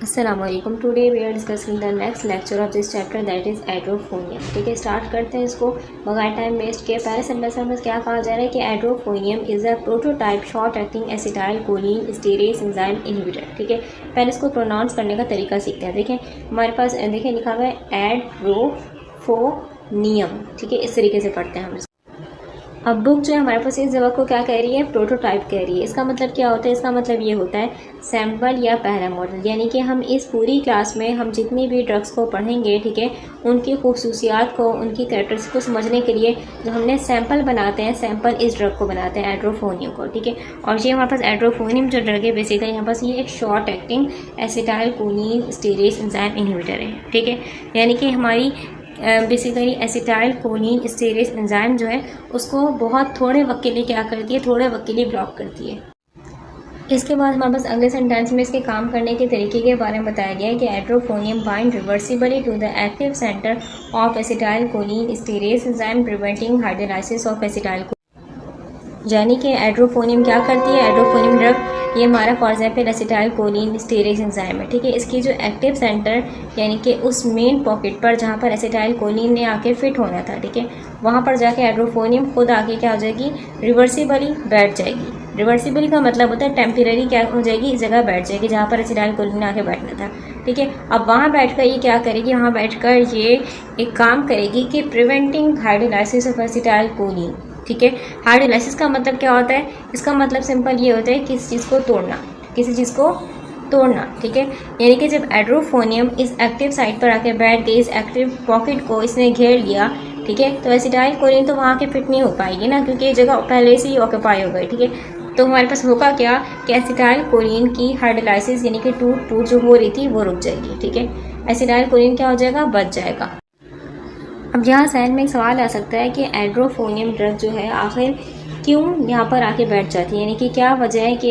Assalamualaikum. Today we are discussing the next lecture of this chapter, that is एड्रोफोनियम. ठीक है, start करते हैं इसको बगैर टाइम वेस्ट के. पहले सेंटेंस में क्या कहा जा रहा है कि edrophonium is a prototype short acting acetylcholinesterase enzyme inhibitor. ठीक है, पहले इसको प्रोनाउंस करने का तरीका सीखते हैं. देखें हमारे पास देखिए लिखा हुआ है एड्रोफोनियम. ठीक है, इस तरीके से पढ़ते हैं हम. अब बुक जो है हमारे पास इस जगह को क्या कह रही है, प्रोटोटाइप कह रही है. इसका मतलब क्या होता है, इसका मतलब ये होता है सैम्पल या पहला मॉडल. यानी कि हम इस पूरी क्लास में हम जितनी भी ड्रग्स को पढ़ेंगे, ठीक है, उनकी खूसूसियात को, उनकी कैरेक्टरिस्टिक को समझने के लिए जो हमने सैम्पल बनाते हैं, सैम्पल इस ड्रग को बनाते हैं एड्रोफोनियम को. ठीक है, और ये हमारे पास एड्रोफोनियम जो ड्रग है बेसिकली यहाँ पास ये एक short acting acetylcholinesterase enzyme inhibitor है. ठीक है, यानी कि हमारी basically acetylcholinesterase enzyme जो है उसको बहुत थोड़े वक्त के लिए क्या करती है, थोड़े वक्त के लिए ब्लॉक करती है. इसके बाद हमारे पास अगले सेंटेंस में इसके काम करने के तरीके के बारे में बताया गया है कि edrophonium bind reversibly to the active centre of acetylcholinesterase enzyme preventing hydrolysis of acetyl. यानी कि एड्रोफोनियम क्या करती है, एड्रोफोनियम ड्रग ये हमारा for example acetylcholinesterase enzyme है. ठीक है, इसकी जो एक्टिव सेंटर यानी कि उस मेन पॉकेट पर जहाँ पर एसिटाइल कोलिन ने आके फिट होना था, ठीक है, वहाँ पर जाके एड्रोफोनियम खुद आके क्या हो जाएगी, रिवर्सिबली बैठ जाएगी. रिवर्सिबली का मतलब होता है टेम्परेरी क्या हो जाएगी, इस जगह बैठ जाएगी जहाँ पर एसिटाइल कोलिन ने आके बैठना था. ठीक है, अब वहाँ बैठकर ये क्या करेगी, वहाँ बैठकर ये एक काम करेगी कि preventing hydrolysis of acetyl choline. ठीक है, हाइड्रोलाइसिस का मतलब क्या होता है, इसका मतलब सिंपल ये होता है किसी चीज़ को तोड़ना, किसी चीज़ को तोड़ना. ठीक है, यानी कि जब एड्रोफोनियम इस एक्टिव साइट पर आके बैठ गई, इस एक्टिव पॉकेट को इसने घेर लिया, ठीक है, तो एसिटाइल कोलिन तो वहाँ के फिट नहीं हो पाएगी ना, क्योंकि ये जगह पहले से ही ऑक्यूपाई हो गई. ठीक है, तो हमारे पास होगा क्या कि एसिटाइल कोलिन की हाइड्रोलाइसिस यानी कि टूट जो हो रही थी वो रुक जाएगी. ठीक है, एसिटाइल कोलिन क्या हो जाएगा, बच जाएगा. अब यहाँ सहन में एक सवाल आ सकता है कि एड्रोफोनियम ड्रग जो है आखिर क्यों यहाँ पर आके बैठ जाती है, यानी कि क्या वजह है कि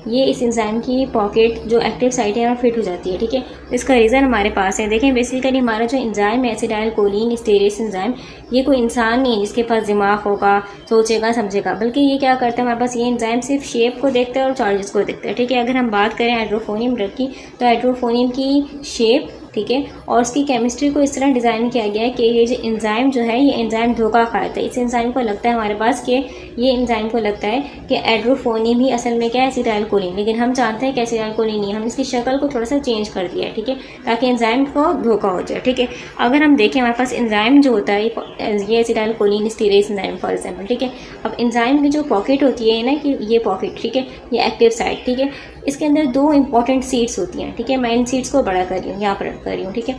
ये इस एंजाइम की पॉकेट जो एक्टिव साइट है वहाँ फिट हो जाती है. ठीक है, इसका रीज़न हमारे पास है. देखें बेसिकली हमारा जो एंजाइम है एसिटाइल कोलिन स्टीरेज एंजाइम, ये कोई इंसान नहीं है जिसके पास दिमाग होगा, सोचेगा समझेगा, बल्कि ये क्या करता है, हमारे पास ये एंजाइम सिर्फ शेप को देखता है और चार्जेस को देखता है. ठीक है, अगर हम बात करें एड्रोफोनियम ड्रग की तो एड्रोफोनियम की शेप, ठीक है, और उसकी केमिस्ट्री को इस तरह डिज़ाइन किया गया है कि ये जो एंजाइम जो है ये एंजाइम धोखा खाता है. इस एंजाइम को लगता है हमारे पास कि ये एंजाइम को लगता है कि एड्रोफोनियम ही असल में क्या है, एसिटाइल कोलिन, लेकिन हम जानते हैं कि एसिटाइल कोलिन नहीं, हम इसकी शक्ल को थोड़ा सा चेंज कर दिया है. ठीक है, ताकि एंजाइम को धोखा हो जाए. ठीक है, अगर हम देखें हमारे पास एंजाइम जो होता है ये acetylcholinesterase enzyme for example. ठीक है, अब एंजाइम की जो पॉकेट होती है ना, कि ये पॉकेट, ठीक है, ये एक्टिव साइट, ठीक है, इसके अंदर दो इंपॉर्टेंट सीट्स होती हैं. ठीक है, मैं इन सीट्स को बड़ा कर रही हूँ, यहाँ पर कर रही हूँ. ठीक है,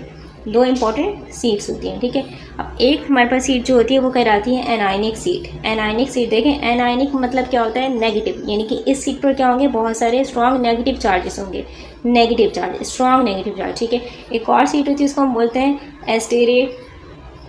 दो इंपॉर्टेंट सीट्स होती हैं. ठीक है, अब एक हमारे पास सीट जो होती है वो कहलाती है एनायनिक सीट. एनायनिक सीट देखें, एनायनिक मतलब क्या होता है, नेगेटिव, यानी कि इस सीट पर क्या होंगे, बहुत सारे स्ट्रॉन्ग नेगेटिव चार्जेस होंगे, negative charge, strong negative charge. ठीक है, एक और सीट होती है उसको हम बोलते हैं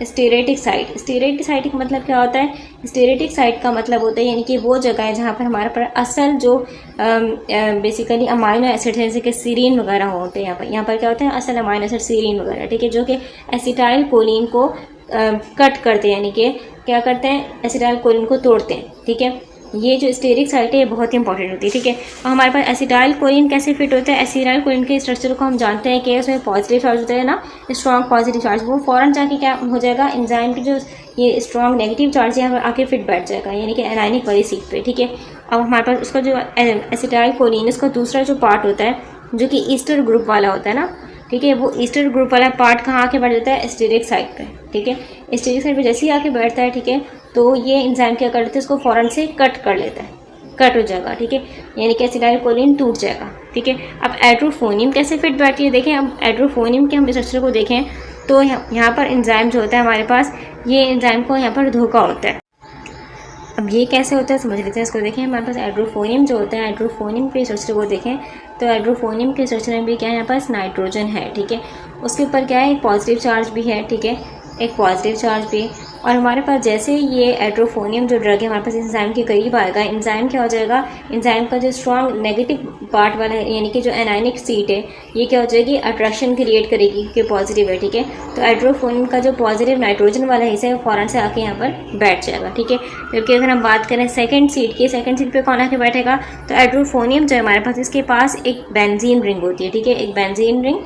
स्टेरेटिक साइट. स्टेरेटिक साइट का मतलब क्या होता है, स्टेरेटिक साइट का मतलब होता है यानी कि वो जगह है जहाँ पर हमारे पर असल जो बेसिकली अमाइनो एसिड है, जैसे कि सीरीन वगैरह होते हैं. यहाँ पर क्या होते हैं, असल अमाइनो एसिड सीरीन वगैरह. ठीक है, जो कि एसिटाइल कोलिन को कट करते हैं, यानी कि क्या करते हैं, एसिटाइल कोलिन को तोड़ते हैं. ठीक है, ये जो स्टेरिक साइट है ये बहुत ही इंपॉर्टेंट होती है. ठीक है, और हमारे पास एसिटाइल कोलिन कैसे फिट होता है, एसिटाइल कोलिन के स्ट्रक्चर को हम जानते हैं कि उसमें पॉजिटिव चार्ज होता है ना, स्ट्रॉन्ग पॉजिटिव चार्ज, वो फौरन जाके क्या हो जाएगा, एंजाइम की जो ये स्ट्रॉन्ग नेगेटिव चार्ज है आके फिट बैठ जाएगा, यानी कि एनायनिक वाली सीट पे. ठीक है, अब हमारे पास उसका जो एसिटाइल कोलिन उसका दूसरा जो पार्ट होता है जो कि ईस्टर ग्रुप वाला होता है ना, ठीक है, वो ईस्टर ग्रुप वाला पार्ट कहाँ आके बैठ जाता है, स्टेरिक साइट पे. ठीक है, स्टेरिक साइट पे जैसे ही आके बैठता है, ठीक है, तो ये एंजाइम क्या कर लेते हैं, इसको फौरन से कट कर लेता है, कट हो जाएगा. ठीक है, यानी कि एसिटाइल कोलिन टूट जाएगा. ठीक है, अब एड्रोफोनियम कैसे फिट बैठती है, देखें अब एड्रोफोनियम के हम स्ट्रक्चर को देखें तो यहाँ पर एंजाइम जो होता है हमारे पास, ये एंजाइम को यहाँ पर धोखा होता है. अब ये कैसे होता है समझ लेते हैं इसको. देखें हमारे पास एड्रोफोनियम जो होता है, एड्रोफोनियम के स्ट्रक्चर को देखें तो एड्रोफोनियम के स्ट्रक्चर में भी क्या है, यहाँ पास नाइट्रोजन है. ठीक है, उसके ऊपर क्या है, एक पॉजिटिव चार्ज भी है. ठीक है, एक पॉजिटिव चार्ज पे। और हमारे पास जैसे ये एट्रोफोनियम जो ड्रग है हमारे पास एंजाइम के करीब आएगा, एंजाइम क्या हो जाएगा, एंजाइम का जो स्ट्रॉन्ग नेगेटिव पार्ट वाला है यानी कि जो एनायनिक सीट है ये क्या हो जाएगी, अट्रैक्शन क्रिएट करेगी कि पॉजिटिव है। ठीक है, तो एट्रोफोनियम का जो पॉजिटिव नाइट्रोजन वाला हिस्सा है वो फ़ौरन से आके यहाँ पर बैठ जाएगा। ठीक है, जबकि अगर हम बात करें सेकंड सीट की, सेकंड सीट पे कौन आके बैठेगा, तो एट्रोफोनियम जो है हमारे पास इसके पास एक बेंजीन रिंग होती है। ठीक है, एक बेंजीन रिंग,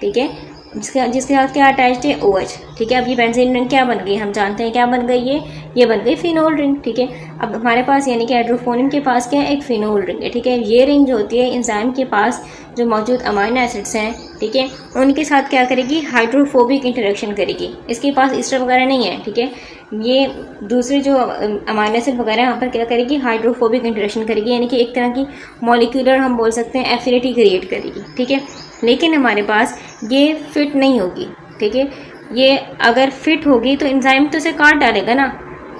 ठीक है, जिसके साथ क्या अटैच्ड है, OH। ठीक है, अब ये बेंजीन रिंग क्या बन गई, हम जानते हैं क्या बन गई ये बन गई फिनोल रिंग। ठीक है, अब हमारे पास यानी कि एट्रोफोनियम के पास क्या है, एक फिनोल रिंग है। ठीक है, ये रिंग जो होती है एंजाइम के पास जो मौजूद अमाइनो एसिड्स हैं, ठीक है, उनके साथ क्या करेगी, हाइड्रोफोबिक इंटरेक्शन करेगी। इसके पास ईस्टर वगैरह नहीं है। ठीक है, ये दूसरे जो अमाइनो एसिड वगैरह यहाँ पर क्या करेगी, हाइड्रोफोबिक इंटरेक्शन करेगी, यानी कि एक तरह की मॉलिक्यूलर हम बोल सकते हैं एफिनिटी क्रिएट करेगी। ठीक है, लेकिन हमारे पास ये फिट नहीं होगी। ठीक है, ये अगर फिट होगी तो एंजाइम तो इसे काट डालेगा ना।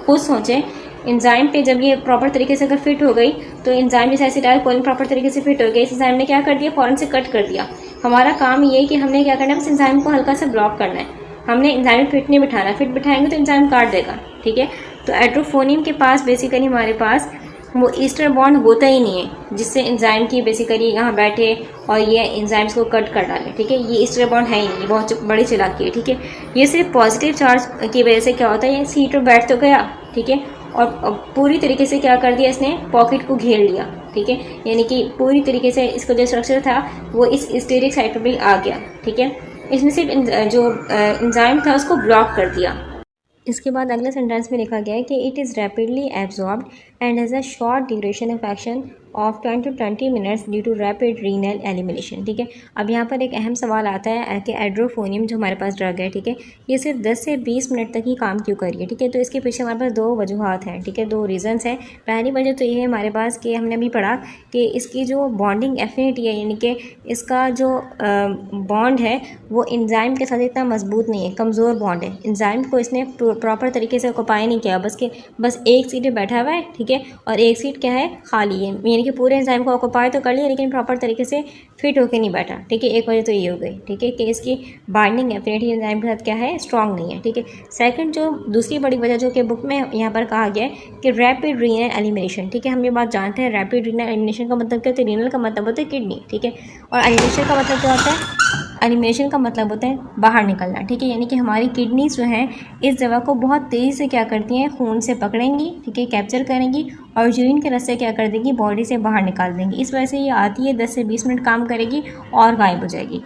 खुद सोचें, एंजाइम पे जब ये प्रॉपर तरीके से अगर फिट हो गई तो एंजाइम जैसे एसिटाइल कोलिन प्रॉपर तरीके से फिट हो गया, इस एंजाइम ने क्या कर दिया, फौरन से कट कर दिया। हमारा काम ये है कि हमने क्या करना है, बस एंजाइम को हल्का सा ब्लॉक करना है। हमने एंजाइम फिट नहीं बिठाना, फिट बिठाएंगे तो एंजाइम काट देगा। ठीक है, तो एट्रोफोनियम के पास बेसिकली हमारे पास वो ईस्टर बॉन्ड होता ही नहीं है जिससे एंजाइम की बेसिकली यहाँ बैठे और ये एंजाइम्स को कट कर डाले। ठीक है, ये ईस्टर बॉन्ड है ही नहीं, बहुत बड़ी चालाकी है। ठीक है, ये सिर्फ पॉजिटिव चार्ज की वजह से क्या होता है, ये सीट पर बैठ तो गया। ठीक है, और पूरी तरीके से क्या कर दिया, इसने पॉकेट को घेर लिया। ठीक है, यानी कि पूरी तरीके से इसका जो स्ट्रक्चर था वो इस स्टेरिक साइड पर भी आ गया। ठीक है, इसने सिर्फ जो एंजाइम था उसको ब्लॉक कर दिया। इसके बाद अगले सेंटेंस में लिखा गया है कि it is rapidly absorbed and has a short duration of action of 10 to 20 minutes due to rapid renal elimination. ठीक है, अब यहाँ पर एक अहम सवाल आता है कि एट्रोफोनियम जो हमारे पास ड्रग है, ठीक है, ये सिर्फ 10 से 20 मिनट तक ही काम क्यों कर रही है। ठीक है, तो इसके पीछे हमारे पास दो वजूहत हैं। ठीक है, दो रीज़न्स हैं। पहली वजह तो ये है हमारे पास कि हमने अभी पढ़ा कि इसकी जो बॉन्डिंग एफिनिटी है, यानी कि इसका जो बॉन्ड है वो एंजाइम के साथ इतना मजबूत नहीं है, कमज़ोर बॉन्ड है। एंजाइम को इसने प्रॉपर तरीके से ऑक्यूपाई नहीं किया, बस एक सीट पर बैठा हुआ है। ठीक है, और एक सीट क्या है, खाली है, यानी कि पूरे एंजाइम को ऑक्यूपाई तो कर लिया लेकिन प्रॉपर तरीके से फिट होके नहीं बैठा। ठीक है, एक वजह तो ये हो गई। ठीक है, कि इसकी बाइंडिंग एफिनिटी एंजाइम के साथ क्या है, स्ट्रॉन्ग नहीं है। ठीक है, सेकंड जो दूसरी बड़ी वजह जो कि बुक में यहाँ पर कहा गया है कि रैपिड रीनल एलिमिनेशन। ठीक है, हम ये बात जानते हैं, रैपिड रीनल एलिमिनेशन का मतलब क्या होता है, रीनल का मतलब होता है किडनी। ठीक है, और एलिमिनेशन का मतलब क्या होता है, एलिमिनेशन का मतलब होता है बाहर निकलना। ठीक है, यानी कि हमारी किडनीज जो हैं इस दवा को बहुत तेज़ी से क्या करती हैं, खून से पकड़ेंगी। ठीक है, कैप्चर करेंगी और यूरिन के रस्ते क्या कर देंगी, बॉडी से बाहर निकाल देंगी। इस वजह से ये आती है, 10 से 20 मिनट काम करेगी और गायब हो जाएगी।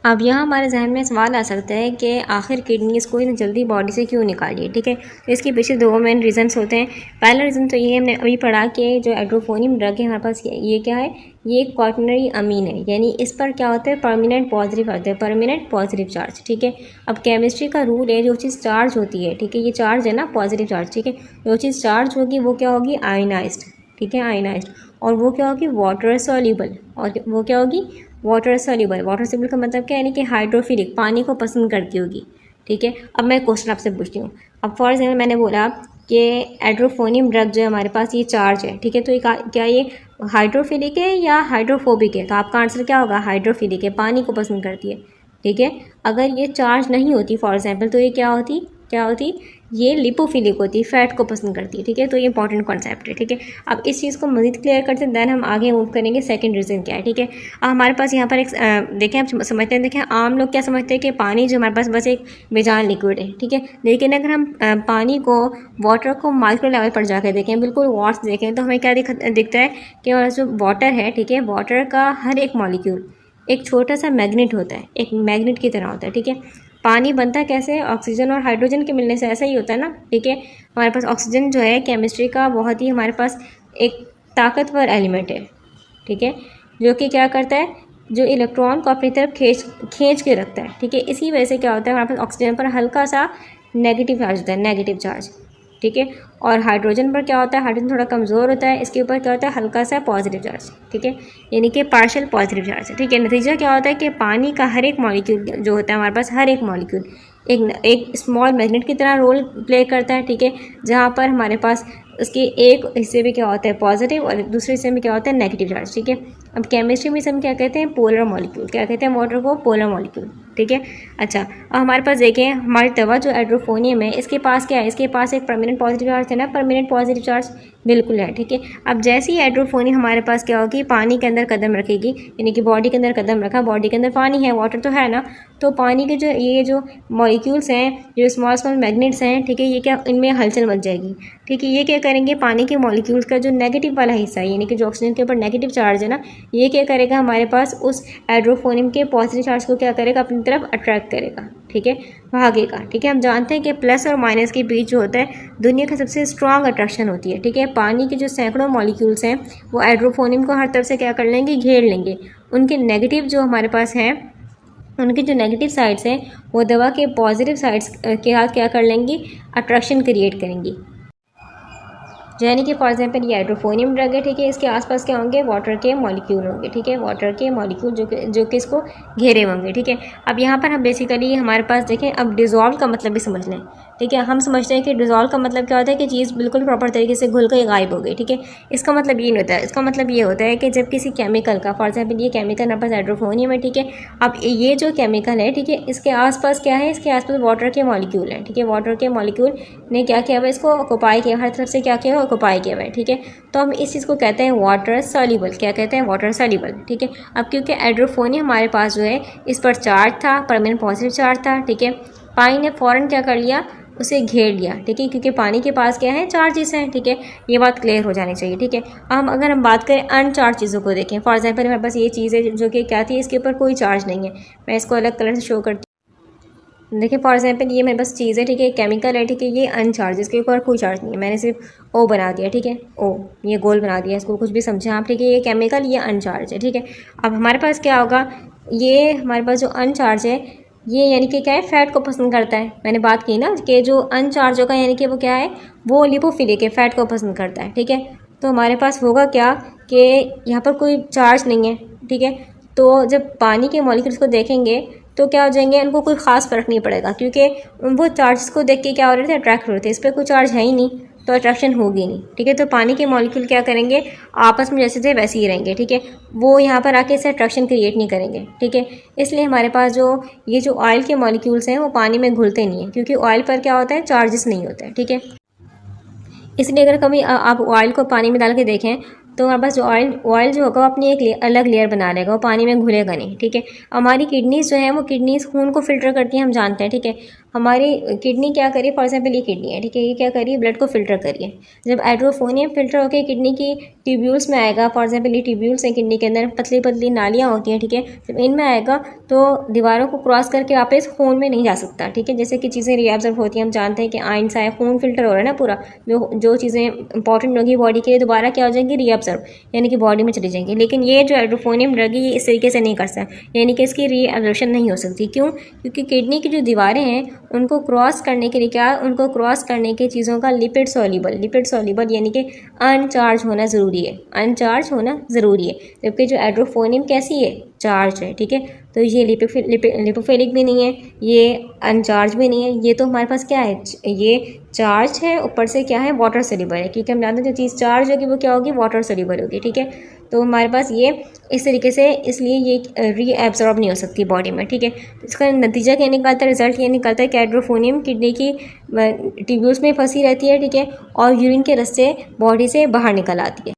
अब यहाँ हमारे जहन में सवाल आ सकता है कि आखिर किडनीज को इतनी जल्दी बॉडी से क्यों निकालिए। ठीक है, तो इसके पीछे दो मेन रीजंस होते हैं। पहला रीज़न तो ये हमने अभी पढ़ा कि जो एट्रोफोनियम ड्रग है हमारे पास ये क्या है, ये एक क्वाटर्नरी अमीन है, यानी इस पर क्या होता है, परमानेंट पॉजिटिव होता है, परमानेंट पॉजिटिव चार्ज। ठीक है, अब केमिस्ट्री का रूल है, जो चीज़ चार्ज होती है, ठीक है, ये चार्ज है ना पॉजिटिव चार्ज। ठीक है, जो चीज़ चार्ज होगी वो क्या होगी, आयनाइज्ड। ठीक है, आयनाइज्ड, और वो क्या होगी, वाटर सॉल्यूबल, और वो क्या होगी, वाटर सॉल्यूबल। वाटर सॉल्यूबल का मतलब क्या है, यानी कि हाइड्रोफिलिक, पानी को पसंद करती होगी। ठीक है, अब मैं क्वेश्चन आपसे पूछती हूँ। अब फॉर एग्जाम्पल मैंने बोला कि एट्रोफोनियम ड्रग जो है हमारे पास ये चार्ज है। ठीक है, तो क्या ये हाइड्रोफिलिक है या हाइड्रोफोबिक है, तो आपका आंसर क्या होगा, हाइड्रोफिलिक है, पानी को पसंद करती है। ठीक है, अगर ये चार्ज नहीं होती फॉर एग्जाम्पल तो ये क्या होती, ये लिपोफिलिक होती है, फैट को पसंद करती है। ठीक है, तो ये इंपॉर्टेंट कॉन्सेप्ट है। ठीक है, अब इस चीज़ को मज़ीद क्लियर करते हैं, देन हम आगे मूव करेंगे सेकंड रीज़न क्या है। ठीक है, अब हमारे पास यहाँ पर एक देखें, आप समझते हैं, देखें आम लोग क्या समझते हैं कि पानी जो हमारे पास बस एक बेजान लिक्विड है। ठीक है, लेकिन अगर हम पानी को, वाटर को माइक्रो लेवल पर जाकर देखें, बिल्कुल वाट्स देखें, तो हमें क्या दिखता है कि हमारा जो वाटर है, ठीक है, वाटर का हर एक मॉलिक्यूल एक छोटा सा मैग्नेट होता है, एक मैग्नेट की तरह होता है। ठीक है, पानी बनता कैसे, ऑक्सीजन और हाइड्रोजन के मिलने से, ऐसा ही होता है ना। ठीक है, हमारे पास ऑक्सीजन जो है केमिस्ट्री का बहुत ही हमारे पास एक ताकतवर एलिमेंट है। ठीक है, जो कि क्या करता है, जो इलेक्ट्रॉन को अपनी तरफ खींच के रखता है। ठीक है, इसी वजह से क्या होता है, हमारे पास ऑक्सीजन पर हल्का सा नेगेटिव चार्ज होता है, नेगेटिव चार्ज। ठीक है, और हाइड्रोजन पर क्या होता है, हाइड्रोजन थोड़ा कमज़ोर होता है, इसके ऊपर क्या होता है, हल्का सा पॉजिटिव चार्ज। ठीक है, यानी कि पार्शियल पॉजिटिव चार्ज। ठीक है, नतीजा क्या होता है कि पानी का हर एक मॉलिक्यूल जो होता है हमारे पास, हर एक मॉलिक्यूल एक स्मॉल मैग्नेट की तरह रोल प्ले करता है। ठीक है, जहाँ पर हमारे पास उसके एक हिस्से में क्या होता है पॉजिटिव और दूसरे हिस्से में क्या होता है नेगेटिव चार्ज। ठीक है, अब केमिस्ट्री में हम क्या कहते हैं, पोलर मॉलिक्यूल। क्या कहते हैं वाटर को, पोलर मॉलिक्यूल। ठीक है। अच्छा, अब हमारे पास देखें हमारी दवा जो हाइड्रोफोनियम है इसके पास क्या है, इसके पास एक परमानेंट पॉजिटिव चार्ज है ना, परमानेंट पॉजिटिव चार्ज बिल्कुल है, ठीक है। अब जैसे ही हाइड्रोफोनियम हमारे पास क्या होगी, पानी के अंदर कदम रखेगी, यानी कि बॉडी के अंदर कदम रखा, बॉडी के अंदर पानी है, वाटर तो है ना, तो पानी के जो ये जो मॉलिक्यूल्स हैं, जो स्मॉल स्मॉल मैग्नेट्स हैं, ठीक है, ये क्या इनमें हलचल मच जाएगी, ठीक है। ये क्या करेंगे, पानी के मॉलिक्यूल्स का जो नेगेटिव वाला हिस्सा है, यानी कि जो ऑक्सीजन के ऊपर नेगेटिव चार्ज है ना, ये क्या करेगा, हमारे पास उस हाइड्रोफोनियम के पॉजिटिव चार्ज को क्या करेगा, अपनी तरफ अट्रैक्ट करेगा, ठीक है, भागेगा, ठीक है। हम जानते हैं कि प्लस और माइनस के बीच जो होता है दुनिया का सबसे स्ट्रॉन्ग अट्रैक्शन होती है, ठीक है। पानी के जो सैकड़ों मॉलिक्यूल्स हैं वो हाइड्रोफोनियम को हर तरफ से क्या कर लेंगे, घेर लेंगे। उनके नेगेटिव जो हमारे पास हैं, उनके जो नेगेटिव साइड्स हैं वो दवा के पॉजिटिव साइड्स के साथ क्या कर लेंगी, अट्रैक्शन क्रिएट करेंगी। यानी कि फॉर एग्जांपल ये हाइड्रोफोनियम ड्रग है, ठीक है, इसके आसपास क्या होंगे, वाटर के मॉलिक्यूल होंगे, ठीक है, वाटर के मॉलिक्यूल जो कि इसको घेरे होंगे, ठीक है। अब यहाँ पर हम बेसिकली हमारे पास देखें, अब डिज़ोल्व का मतलब भी समझ लें, ठीक है। हम समझते हैं कि डिज़ोल्व का मतलब क्या होता है कि चीज़ बिल्कुल प्रॉपर तरीके से घुल कर गायब हो गई, ठीक है। इसका मतलब ये नहीं होता है, इसका मतलब ये होता है कि जब किसी केमिकल का, फॉर एग्जाम्पल ये केमिकल हमारे पास हाइड्रोफोनियम है, ठीक है। अब ये जो केमिकल है, ठीक है, इसके आसपास क्या है, इसके आसपास वाटर के मॉलिक्यूल हैं, ठीक है। वाटर के मॉलिक्यूल ने क्या किया हुआ, इसको ऑक्यूपाई किया, हर तरफ से क्या किया, ऑक्यूपाई किया हुआ है, ठीक है। तो हम इस चीज़ को कहते हैं वाटर सॉल्युबल, क्या कहते हैं, वाटर सॉल्युबल, ठीक है। अब क्योंकि हाइड्रोफोनियम हमारे पास जो है इस पर चार्ज था, परमानेंट पॉजिटिव चार्ज था, ठीक है। पानी ने फ़ौरन क्या कर लिया, उसे घेर लिया, ठीक है, क्योंकि पानी के पास क्या है, चार्जेस हैं, ठीक है। ये बात क्लियर हो जानी चाहिए, ठीक है। अगर हम बात करें अनचार्ज चीज़ों को देखें, फॉर एग्जांपल हमारे पास ये चीज़ है जो कि क्या थी, इसके ऊपर कोई चार्ज नहीं है। मैं इसको अलग कलर से शो करती हूँ। देखिए फॉर एग्जांपल ये मेरे पास चीज़ है, ठीक है, केमिकल है, ठीक है, ये अनचार्ज, इसके ऊपर कोई चार्ज नहीं है, मैंने सिर्फ ओ बना दिया, ठीक है, ओ ये गोल बना दिया, इसको कुछ भी समझें आप, ठीक है। ये केमिकल, ये अनचार्ज है, ठीक है। अब हमारे पास क्या होगा, ये हमारे पास जो अनचार्ज है ये यानी कि क्या है, फैट को पसंद करता है। मैंने बात की ना कि जो अनचार्ज होगा यानी कि वो क्या है, वो लिपोफिलिक है, फैट को पसंद करता है, ठीक है। तो हमारे पास होगा क्या कि यहाँ पर कोई चार्ज नहीं है, ठीक है। तो जब पानी के मॉलिक्यूल्स को देखेंगे तो क्या हो जाएंगे, उनको कोई ख़ास फ़र्क नहीं पड़ेगा, क्योंकि वो चार्ज को देख के क्या हो रहे थे, अट्रैक्ट हो रहे थे। इस पर कोई चार्ज है ही नहीं तो अट्रैक्शन होगी नहीं, ठीक है। तो पानी के मॉलिक्यूल क्या करेंगे, आपस में जैसे थे वैसे ही रहेंगे, ठीक है। वो यहाँ पर आके इससे अट्रैक्शन क्रिएट नहीं करेंगे, ठीक है। इसलिए हमारे पास जो ये जो ऑयल के मॉलिक्यूल्स हैं वो पानी में घुलते नहीं हैं, क्योंकि ऑयल पर क्या होता है, चार्जेस नहीं होते हैं, ठीक है। इसलिए अगर कभी आप ऑयल को पानी में डाल के देखें तो हमारे पास जो ऑयल जो होगा वो अपनी एक अलग लेयर बना लेगा, वो पानी में घुलेगा नहीं, ठीक है। हमारी किडनीज जो है वो किडनीज खून को फिल्टर करती हैं, हम जानते हैं, ठीक है। हमारी किडनी क्या करिए, फॉर एग्जाम्पल ये किडनी है, ठीक है, ये क्या करिए, ब्लड को फिल्टर करिए। जब हाइड्रोफोनियम फिल्टर होकर किडनी की ट्यूब्यूल्स में आएगा, फॉर एग्जाम्पल ये ट्यूब्यूल्स हैं किडनी के अंदर, पतली पतली नालियाँ होती हैं, ठीक है। जब इनमें आएगा तो दीवारों को क्रॉस करके वापस खून में नहीं जा सकता, ठीक है। जैसे कि चीज़ें रीअब्जॉर्ब होती हैं, हम जानते हैं कि आयन सा है, खून फिल्टर हो रहा है ना पूरा, जो चीज़ें इंपॉर्टेंट होगी बॉडी के लिए दोबारा क्या हो जाएंगी, रीअब्जॉर्ब, यानी कि बॉडी में चली जाएंगी। लेकिन ये जो हाइड्रोफोनियम ड्रग है ये इस तरीके से नहीं कर सकता, यानी कि इसकी रीअब्जॉर्प्शन नहीं हो सकती। क्यों? क्योंकि किडनी की जो दीवारें हैं उनको क्रॉस करने के लिए क्या, उनको क्रॉस करने के चीज़ों का लिपिड सॉल्युबल यानी कि अनचार्ज होना ज़रूरी है, अनचार्ज होना ज़रूरी है। जबकि जो हाइड्रोफोनियम कैसी है, चार्ज है, ठीक है। तो ये लिपोफिलिक भी नहीं है, ये अनचार्ज भी नहीं है, ये तो हमारे पास क्या है, ये चार्ज है, ऊपर से क्या है, वाटर सोल्यूबल है, क्योंकि हम जानते हैं जो चीज़ चार्ज होगी वो क्या होगी, वाटर सोल्यूबल होगी, ठीक है। तो हमारे पास ये इस तरीके से, इसलिए ये रीएब्जॉर्ब नहीं हो सकती बॉडी में, ठीक है। तो इसका नतीजा क्या निकलता है, रिजल्ट ये निकलता है कि हाइड्रोफोनियम किडनी की ट्यूब्यूल्स में फंसी रहती है, ठीक है, और यूरिन के रास्ते बॉडी से बाहर निकल आती है।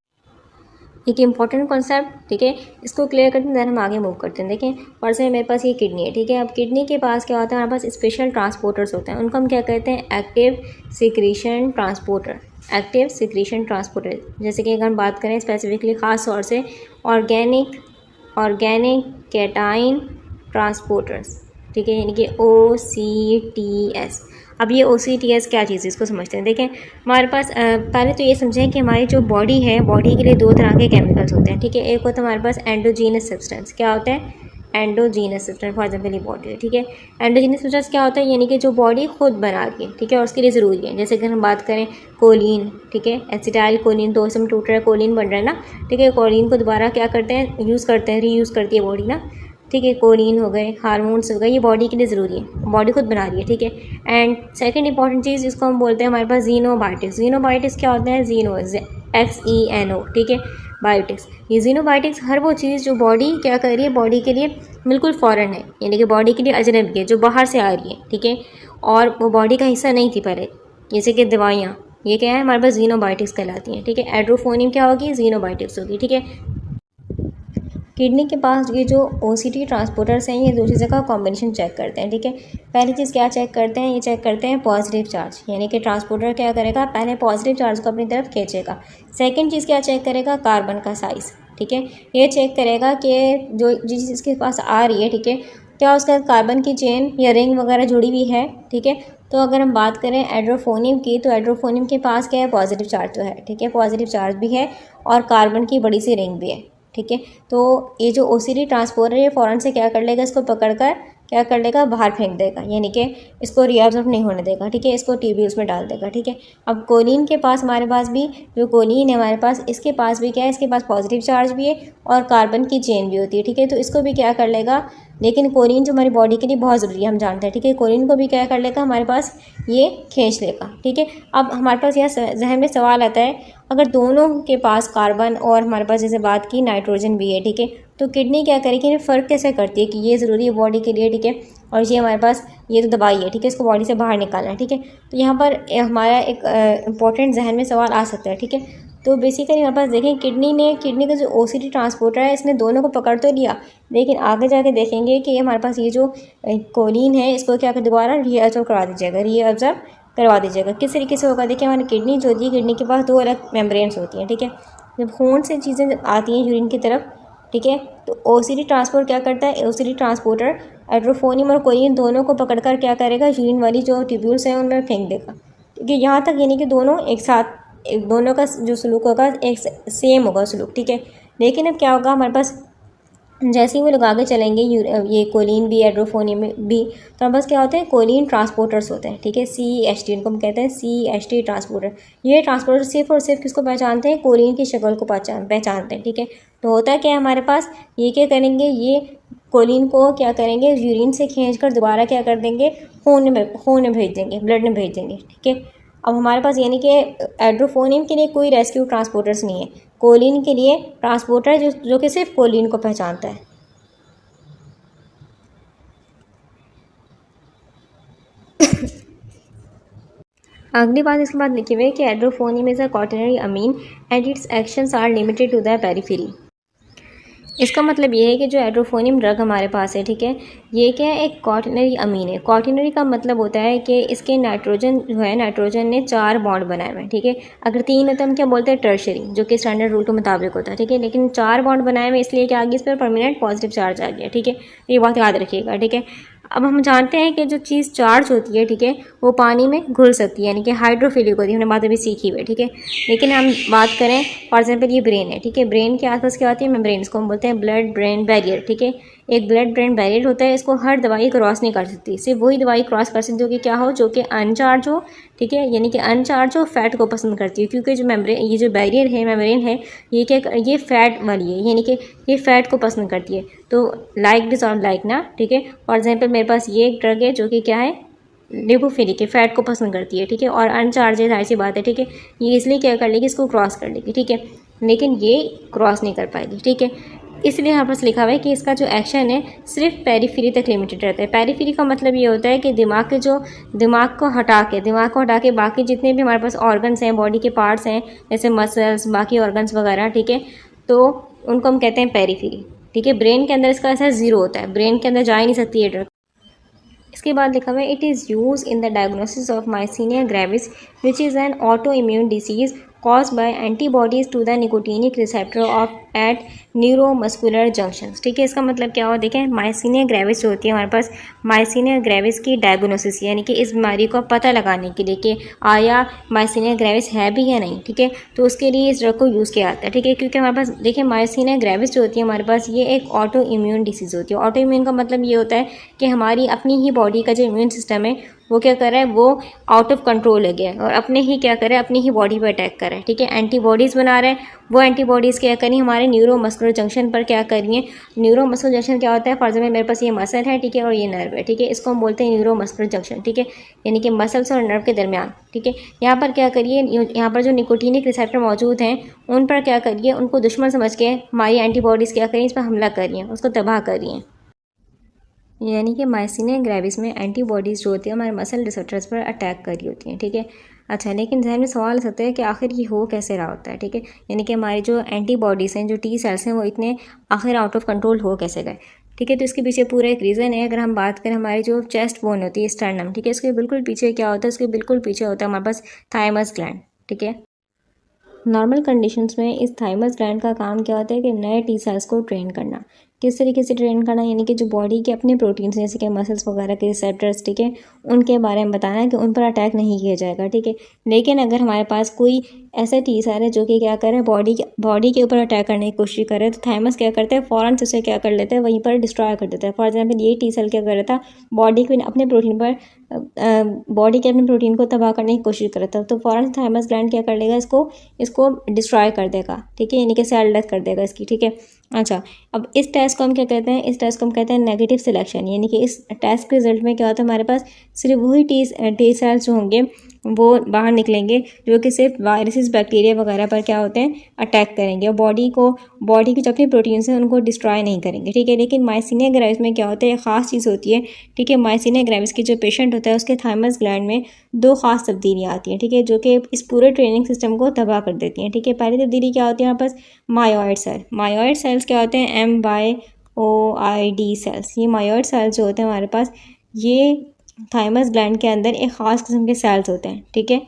एक इंपॉर्टेंट कॉन्सेप्ट, ठीक है, इसको क्लियर करते हैं, देन हम आगे मूव करते हैं। देखें फॉर से मेरे पास ये किडनी है, ठीक है। अब किडनी के पास क्या होता है, हमारे पास स्पेशल ट्रांसपोर्टर्स होते हैं, उनको हम क्या कहते हैं, active secretion transporter, active secretion transporter. जैसे कि अगर हम बात करें स्पेसिफिकली ख़ास तौर से ऑर्गेनिक कैटाइन ट्रांसपोर्टर्स, ठीक है, यानी कि OCTS। अब ये OCTS क्या चीज़ है, इसको समझते हैं। देखें हमारे पास पहले तो ये समझें कि हमारी जो बॉडी है, बॉडी के लिए दो तरह के केमिकल्स होते हैं, ठीक है। एक होता है हमारे पास एंडोजीनस सब्सटेंस, क्या होता है, एंडोजीनस सब्सटेंस, फॉर एग्जाम्पल ये बॉडी है, ठीक है। एंडोजीनस सब्सटेंस क्या होता है, यानी कि जो बॉडी खुद बना रही है, ठीक है, और उसके लिए ज़रूरी है। जैसे अगर हम बात करें कोलिन, ठीक है, एसिटाइल कोलिन, तो इसमें टूट रहा है, कोलिन बन रहा है ना, ठीक है। कोलिन को दोबारा क्या करते हैं, यूज़ करते हैं, रीयूज़ करती है बॉडी ना, ठीक है। कोलिन हो गए, हार्मोन्स हो गए, ये बॉडी के लिए ज़रूरी है, बॉडी खुद बना रही है, ठीक है। एंड सेकंड इंपॉर्टेंट चीज़ जिसको हम बोलते हैं हमारे पास जीनोबायोटिक्स। जीनोबायोटिक्स क्या होता है, जीनो XENO, ठीक है। बायोटिक्स। ये जीनोबायोटिक्स हर वो चीज़ जो बॉडी क्या कर रही है, बॉडी के लिए बिल्कुल फ़ॉरेन है, यानी कि बॉडी के लिए अजनबी है, जो बाहर से आ रही है, ठीक है, और वो बॉडी का हिस्सा नहीं थी पहले, जैसे कि दवाइयाँ, ये क्या है हमारे पास जीनोबायोटिक्स कहलाती हैं, ठीक है। एड्रोफोनियम क्या होगी, जीनोबायोटिक्स होगी, ठीक है। किडनी के पास ये जो ओसीटी ट्रांसपोर्टर्स हैं, ये दो चीज़ों का कॉम्बिनेशन चेक करते हैं, ठीक है। पहली चीज़ क्या चेक करते हैं, ये चेक करते हैं पॉजिटिव चार्ज, यानी कि ट्रांसपोर्टर क्या करेगा, पहले पॉजिटिव चार्ज को अपनी तरफ खींचेगा। सेकंड चीज़ क्या चेक करेगा, कार्बन का साइज़, ठीक है। ये चेक करेगा कि जो जिस जिसके पास आ रही है, ठीक है, क्या उसका कार्बन की चेन या रिंग वगैरह जुड़ी हुई है, ठीक है। तो अगर हम बात करें एड्रोफोनियम की, तो एड्रोफोनियम के पास क्या है, पॉजिटिव चार्ज तो है, ठीक है, पॉजिटिव चार्ज भी है और कार्बन की बड़ी सी रिंग भी है, ठीक है। तो ये जो ओसीडी ट्रांसपोर्टर है फ़ौरन से क्या कर लेगा, इसको पकड़कर क्या कर लेगा, बाहर फेंक देगा, यानी कि इसको रीअब्जॉर्ब नहीं होने देगा, ठीक है, इसको ट्यूब्यूल्स में डाल देगा, ठीक है। अब कोलिन के पास हमारे पास भी जो कोलिन है हमारे पास, इसके पास भी क्या है, इसके पास पॉजिटिव चार्ज भी है और कार्बन की चेन भी होती है, ठीक है। तो इसको भी क्या कर लेगा, लेकिन कोलिन जो हमारी बॉडी के लिए बहुत ज़रूरी है, हम जानते हैं, ठीक है, कोलिन को भी क्या कर लेगा, हमारे पास ये खींच लेगा, ठीक है। अब हमारे पास यह जहन में सवाल आता है, अगर दोनों के पास कार्बन और हमारे पास जैसे बात की नाइट्रोजन भी है, ठीक है, तो किडनी क्या करेगी, फ़र्क कैसे करती है कि ये ज़रूरी है बॉडी के लिए, ठीक है, और ये हमारे पास ये तो दवाई है, ठीक है, इसको बॉडी से बाहर निकालना है, ठीक है। तो यहाँ पर हमारा एक इम्पॉर्टेंट जहन में सवाल आ सकता है, ठीक है। तो बेसिकली हमारे पास देखें, किडनी का जो ओसीडी ट्रांसपोर्टर है, इसने दोनों को पकड़ तो लिया, लेकिन आगे जाके देखेंगे कि हमारे पास ये जो कोलिन है, इसको क्या कर दोबारा रीअब्जॉर्ब करवा दीजिएगा, रीअब्जॉर्ब करवा दीजिएगा। किस तरीके से होगा, देखिए हमारी किडनी जो होती है, किडनी के पास दो अलग मेम्ब्रेन्स होती हैं, ठीक है। जब खून से चीज़ें आती हैं यूरिन की तरफ, ठीक है, तो ओसीडी ट्रांसपोर्ट क्या करता है, ओसीडी ट्रांसपोर्टर एड्रोफोनियम और कोलिन दोनों को पकड़कर क्या करेगा, यूरिन वाली जो ट्यूब्यूल्स हैं उनमें फेंक देगा, ठीक है। यहाँ तक यानी कि दोनों एक साथ, दोनों का जो सलूक होगा एक सेम होगा सलूक, ठीक है। लेकिन अब क्या होगा, हमारे पास जैसे ही वो लोग आगे चलेंगे, ये कोलिन भी एड्रोफोनियम भी, तो हमारे पास क्या होते हैं, कोलिन ट्रांसपोर्टर्स होते हैं, ठीक है, CEST इनको हम कहते हैं, CEST ट्रांसपोर्टर। ये ट्रांसपोर्टर सिर्फ और सिर्फ किसको पहचानते हैं, कोलिन की शक्ल को पहचानते हैं, ठीक है। तो होता है क्या हमारे पास, ये क्या करेंगे, ये कोलिन को क्या करेंगे, यूरिन से खींचकर दोबारा क्या कर देंगे, खून में भेज देंगे, ब्लड में भेज देंगे, ठीक है। अब हमारे पास यानी कि एड्रोफोनियम के लिए कोई रेस्क्यू ट्रांसपोर्टर्स नहीं है, कोलिन के लिए ट्रांसपोर्टर जो कि सिर्फ कोलिन को पहचानता है। अगली बात इसके बाद लिखी हुई है कि edrophonium is a quaternary amine and its actions are limited to the periphery. इसका मतलब ये है कि जो एड्रोफोनियम ड्रग हमारे पास है, ठीक है, ये क्या है, एक क्वाटरनरी अमीन है। क्वाटरनरी का मतलब होता है कि इसके नाइट्रोजन जो है, नाइट्रोजन ने 4 बॉन्ड बनाए हुए हैं, ठीक है। अगर 3 है तो हम क्या बोलते हैं, टर्शरी, जो कि स्टैंडर्ड रूल के मुताबिक होता है, ठीक है। लेकिन 4 बॉन्ड बनाए हुए इसलिए कि आगे इस पर परमानेंट पॉजिटिव चार्ज आ गया, ठीक है, ये बात याद रखिएगा, ठीक है। अब हम जानते हैं कि जो चीज़ चार्ज होती है, ठीक है, वो पानी में घुल सकती है, यानी कि हाइड्रोफिलिक होती है, हमने बात अभी सीखी हुई है, ठीक है। लेकिन हम बात करें फॉर एग्जांपल ये ब्रेन है, ठीक है, ब्रेन के आसपास क्या होती है, मेम्ब्रेन, इसको हम बोलते हैं ब्लड ब्रेन बैरियर, ठीक है। एक ब्लड ब्रेन बैरियर होता है, इसको हर दवाई क्रॉस नहीं कर सकती, सिर्फ वही दवाई क्रॉस कर सकती हो कि क्या हो, जो कि अनचार्ज हो, ठीक है, यानी कि अनचार्ज हो, फैट को पसंद करती है, क्योंकि जो मेम्ब्रेन, ये जो बैरियर है, मेम्ब्रेन है, ये क्या, ये फैट वाली है, यानी कि ये फैट को पसंद करती है। तो लाइक डिसऑर्डर लाइक ना, ठीक है। फॉर एग्जांपल मेरे पास ये एक ड्रग है जो कि क्या है, लिपोफिलिक है, फैट को पसंद करती है, ठीक है, और अनचार्ज है, जाहिर सी बात है, ठीक है, ये इसलिए क्या कर लेगी, इसको क्रॉस कर लेगी, ठीक है, लेकिन ये क्रॉस नहीं कर पाएगी, ठीक है। इसलिए यहाँ पर लिखा हुआ है कि इसका जो एक्शन है सिर्फ पेरिफेरी तक लिमिटेड रहता है। पेरिफेरी का मतलब ये होता है कि दिमाग को हटा के बाकी जितने भी हमारे पास ऑर्गन्स हैं, बॉडी के पार्ट्स हैं, जैसे मसल्स, बाकी ऑर्गन्स वगैरह, ठीक है, तो उनको हम कहते हैं पेरिफेरी, ठीक है। ब्रेन के अंदर इसका असर 0 होता है, ब्रेन के अंदर जा ही नहीं सकती है ड्रग। इसके बाद लिखा हुआ है, it is use in the diagnosis of myasthenia gravis which is an auto immune disease caused by antibodies to the nicotinic receptor of at neuromuscular junctions, ठीक है। इसका मतलब क्या हुआ, देखें, माइसीनिया ग्रेविस जो होती है हमारे पास, माइसीनिया ग्रेविस की डायग्नोसिस, यानी कि इस बीमारी को पता लगाने के लिए कि आया माइसीनिया ग्रेविस है भी या नहीं, ठीक है, तो उसके लिए इस ड्रग को यूज़ किया जाता है, ठीक है। क्योंकि हमारे पास देखिए, माइसीनिया ग्रेविस जो होती है हमारे पास, ये एक ऑटो इम्यून डिसीज़ होती है। ऑटो इम्यून का मतलब ये होता है कि हमारी अपनी ही बॉडी का जो इम्यून सिस्टम है वो क्या कर रहा है, वो आउट ऑफ कंट्रोल हो गया और अपने ही क्या कर रहा है, अपनी ही बॉडी पर अटैक कर रहा है, ठीक है। एंटीबॉडीज़ बना रहा है, वो एंटीबॉडीज़ क्या करें हमारे न्यूरो मस्कुलर जंक्शन पर क्या करिए। न्यूरो मस्कुलर जंक्शन क्या होता है, फॉर एग्जाम्पल मेरे पास ये मसल है, ठीक है, और ये नर्व है, ठीक है, इसको हम बोलते हैं न्यूरो मस्कुलर जंक्शन, ठीक है, यानी कि मसल्स और नर्व के दरमियान, ठीक है। यहाँ पर क्या करिए, यहाँ पर जो निकोटीनिक रिसेप्टर मौजूद हैं उन पर क्या करिए, उनको दुश्मन समझ के हमारी एंटीबॉडीज़ क्या करिए, इस पर हमला करिए, उसको तबाह करिए। यानी कि मायसीनिया ग्रेविस में एंटीबॉडीज़ जो होती है हमारे मसल रिसेप्टर्स पर अटैक कर रही होती हैं, ठीक है। अच्छा, लेकिन जहन में सवाल हो सकता है कि आखिर ये हो कैसे रहा होता है, ठीक है, यानी कि हमारी जो एंटीबॉडीज़ हैं, जो टी सेल्स हैं, वो इतने आखिर आउट ऑफ कंट्रोल हो कैसे गए, ठीक है। तो इसके पीछे पूरा एक रीज़न है। अगर हम बात करें हमारी जो चेस्ट बोन होती है, स्टर्नम, ठीक है, इसके बिल्कुल पीछे क्या होता है, इसके बिल्कुल पीछे होता है हमारे पास थाइमस ग्लैंड, ठीक है। नॉर्मल कंडीशंस में इस थाइमस ग्लैंड का काम क्या होता है कि नए टी सेल्स को ट्रेन करना। किस तरीके से ट्रेन करना, यानी कि जो बॉडी के अपने प्रोटीन्स जैसे कि मसल्स वगैरह के रिसेप्टर्स, ठीक है, उनके बारे में बताना है कि उन पर अटैक नहीं किया जाएगा, ठीक है। लेकिन अगर हमारे पास कोई ऐसा टी सेल है जो कि क्या करे, बॉडी के ऊपर अटैक करने की कोशिश करे, तो थाइमस क्या करते हैं, फ़ौरन से उसे क्या कर लेते हैं, वहीं पर डिस्ट्रॉय कर देता है। फॉर एग्जाम्पल ये टी सेल क्या कर रहा था, बॉडी के अपने प्रोटीन पर बॉडी के अपने प्रोटीन को तबाह करने की कोशिश कर रहा था, तो फ़ौरन थाइमस ग्लैंड क्या कर लेगा, इसको डिस्ट्रॉय कर देगा, ठीक है, यानी कि सेल डेथ कर देगा इसकी, ठीक है। अच्छा, अब इस टेस्ट को हम क्या कहते हैं, इस टेस्ट को हम कहते हैं नेगेटिव सिलेक्शन, यानी कि इस टेस्ट के रिजल्ट में क्या होता है, हमारे पास सिर्फ वही टी सेल्स जो होंगे वो बाहर निकलेंगे जो कि सिर्फ वायरसेस बैक्टीरिया वगैरह पर क्या होते हैं, अटैक करेंगे और बॉडी की जो अपनी प्रोटीन्स हैं उनको डिस्ट्रॉय नहीं करेंगे, ठीक है। लेकिन मायसीनिया ग्रेविस में क्या होता है, एक ख़ास चीज़ होती है, ठीक है। मायसीनिया ग्रेविस की जो पेशेंट होता है उसके थाइमस ग्लैंड में दो खास तब्दीलियाँ आती हैं, ठीक है, जो कि इस पूरे ट्रेनिंग सिस्टम को तबाह कर देती हैं, ठीक है। पहली तब्दीली क्या होती है, हमारे पास मायोइड सेल्स क्या होते हैं, MYOID सेल्स। ये मायोइड सेल्स जो होते हैं हमारे पास, ये थाइमस ग्लैंड के अंदर एक ख़ास किस्म के सेल्स होते हैं, ठीक है।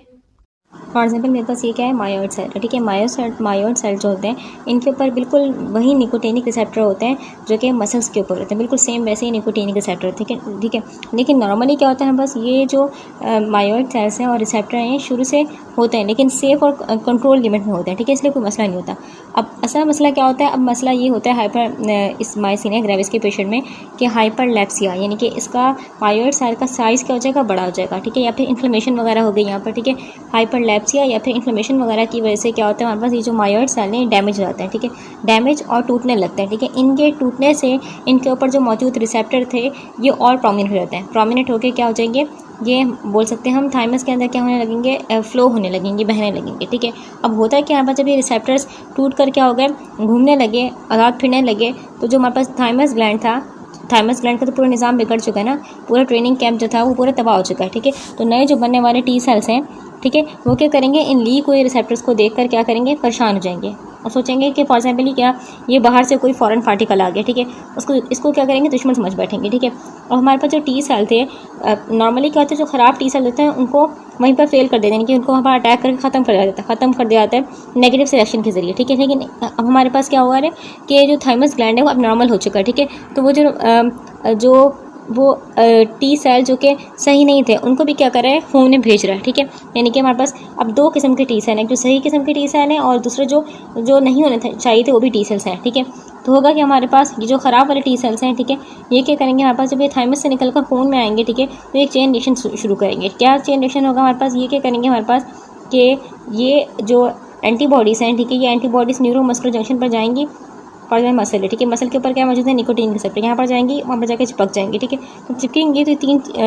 फॉर एग्जाम्पल मेरे पास ये क्या है, मायोइड सेल, ठीक है। मायोइड सेल जो होते हैं इनके ऊपर बिल्कुल वही निकोटीनिक रिसेप्टर होते हैं जो कि मसल्स के ऊपर होते हैं, बिल्कुल सेम वैसे ही निकोटीनिक रिसेप्टर, ठीक है, ठीक है। लेकिन नॉर्मली क्या होता है, बस ये जो मायोइड सेल्स हैं और रिसेप्टर हैं शुरू से होते हैं, लेकिन सेफ और कंट्रोल लिमिट में होते हैं, ठीक है, इसलिए कोई मसला नहीं होता। अब असल मसला क्या होता है, अब मसला ये होता है इस मायसीनिया ग्रेविस के पेशेंट में कि हाइपरलेप्सिया, यानी कि इसका मायोइड सेल का साइज़ क्या हो जाएगा, बड़ा हो जाएगा, ठीक है, या फिर इन्फ्लेमेशन वगैरह हो गई यहाँ पर, ठीक है। हाइपरलेप्सिया या फिर इन्फ्लेमेशन वगैरह की वजह से क्या होता है, हमारे पास ये जो मायोइड सेल हैं डैमेज हो जाते हैं, ठीक है, डैमेज और टूटने लगते हैं, ठीक है। इनके टूटने से इनके ऊपर जो मौजूद रिसेप्टर थे ये और प्रोमिनेंट हो जाते हैं, प्रोमिनेंट होकर क्या हो जाएंगे, ये बोल सकते हैं हम थाइमस के अंदर क्या होने लगेंगे, फ्लो होने लगेंगे, बहने लगेंगे, ठीक है। अब होता है कि हमारे पास जब ये रिसेप्टर्स टूट कर क्या हो गए, घूमने लगे, आज़ाद फिरने लगे, तो जो हमारे पास थाइमस ग्लैंड था, थाइमस ग्लैंड का तो पूरा निज़ाम बिगड़ चुका है ना, पूरा ट्रेनिंग कैंप जो था वो पूरा तबाह हो चुका है, ठीक है। तो नए जो बनने वाले टी सेल्स हैं, ठीक है, वो क्या करेंगे, इन लीक हुए रिसेप्टर्स को देखकर क्या करेंगे, परेशान हो जाएंगे और सोचेंगे कि फॉर एग्जाम्पल क्या ये बाहर से कोई फॉरेन पार्टिकल आ गया, ठीक है, इसको क्या करेंगे, दुश्मन समझ बैठेंगे, ठीक है। और हमारे पास जो टी सेल थे, नॉर्मली क्या होता है, जो ख़राब टी सेल होते हैं उनको वहीं पर फेल कर देते हैं, यानी कि उनको वहाँ पर अटैक करके ख़त्म कर दिया जाता है नेगेटिव सिलेक्शन के ज़रिए, ठीक है। लेकिन अब हमारे पास क्या हुआ है कि जो थाइमस ग्लैंड है वो अब नॉर्मल हो चुका है, ठीक है। तो वो टी सेल जो कि सही नहीं थे उनको भी क्या कर रहा है, खून में भेज रहा है, ठीक है। यानी कि हमारे पास अब दो किस्म के टी सेल हैं, जो सही किस्म के टी सेल हैं और दूसरे जो नहीं होने चाहिए थे वो भी टी सेल्स हैं, ठीक है। तो होगा कि हमारे पास ये जो ख़राब वाले टी सेल्स हैं, ठीक है, ये क्या करेंगे, हमारे पास जब ये थाइमस से निकल कर खून में आएंगे, ठीक है, तो एक चेन रिएक्शन शुरू करेंगे। क्या चेन रिएक्शन होगा हमारे पास, ये क्या करेंगे हमारे पास कि ये जो एंटीबॉडीज़ हैं, ठीक है, ये एंटीबॉडीज़ न्यूरो मस्कुलर जंक्शन पर जाएंगी, और जो मसल है, ठीक है, मसल के ऊपर क्या मौजूद है, निकोटीन रिसेप्टर, यहाँ पर जाएंगी, वहाँ पर जाकर चिपक जाएंगे, ठीक है। तो चिपकेंगे तो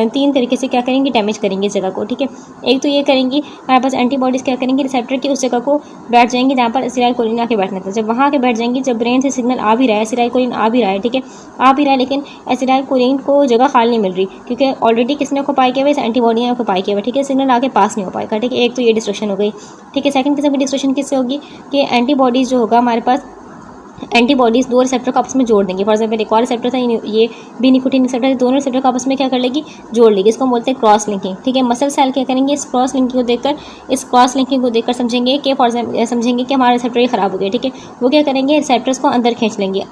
तीन तरीके से क्या करेंगे, डैमेज करेंगे इस जगह को, ठीक है। एक तो ये करेंगी, हमारे पास एंटीबॉडीज़ क्या करेंगी, रिसेप्टर की उस जगह को बैठ जाएंगी जहाँ पर एसिटाइलकोलिन आके बैठना था। जब वहाँ के बैठ जाएंगी, जब ब्रेन से सिग्नल आ भी रहा है, एसिटाइलकोलिन आ भी रहा है, ठीक है, आ भी रहा है, लेकिन एसिटाइलकोलिन को जगह खाली नहीं मिल रही क्योंकि ऑलरेडी किसने ऑक्यूपाई किया हुआ है, एंटीबॉडी ने ऑक्यूपाई किया हुआ है, ठीक है, सिग्नल आके पास नहीं हो पाएगा, ठीक है। एक तो ये डिस्ट्रक्शन हो गई, ठीक है। सेकंड किस्म की डिस्ट्रक्शन किससे होगी कि एंटीबॉडीज़ जो होगा हमारे पास, एंटीबॉडीज़ दो रिसेप्टर को आपस में जोड़ देंगे। फॉर एग्जाम्पल एक और रिसेप्टर था, ये भी निकोटीन रिसेप्टर, दोनों रिसेप्टर को आपस में क्या कर लेगी, जोड़ लेगी, इसको हम बोलते हैं क्रॉस लिंकिंग, ठीक है। मसल सेल क्या करेंगे, इस क्रॉस लिंकिंग को देखकर समझेंगे कि कि हमारा रिसेप्टर ये ख़राब हो गया, ठीक है। वो क्या करेंगे, रिसेप्टर्स को अंदर खींच लेंगे,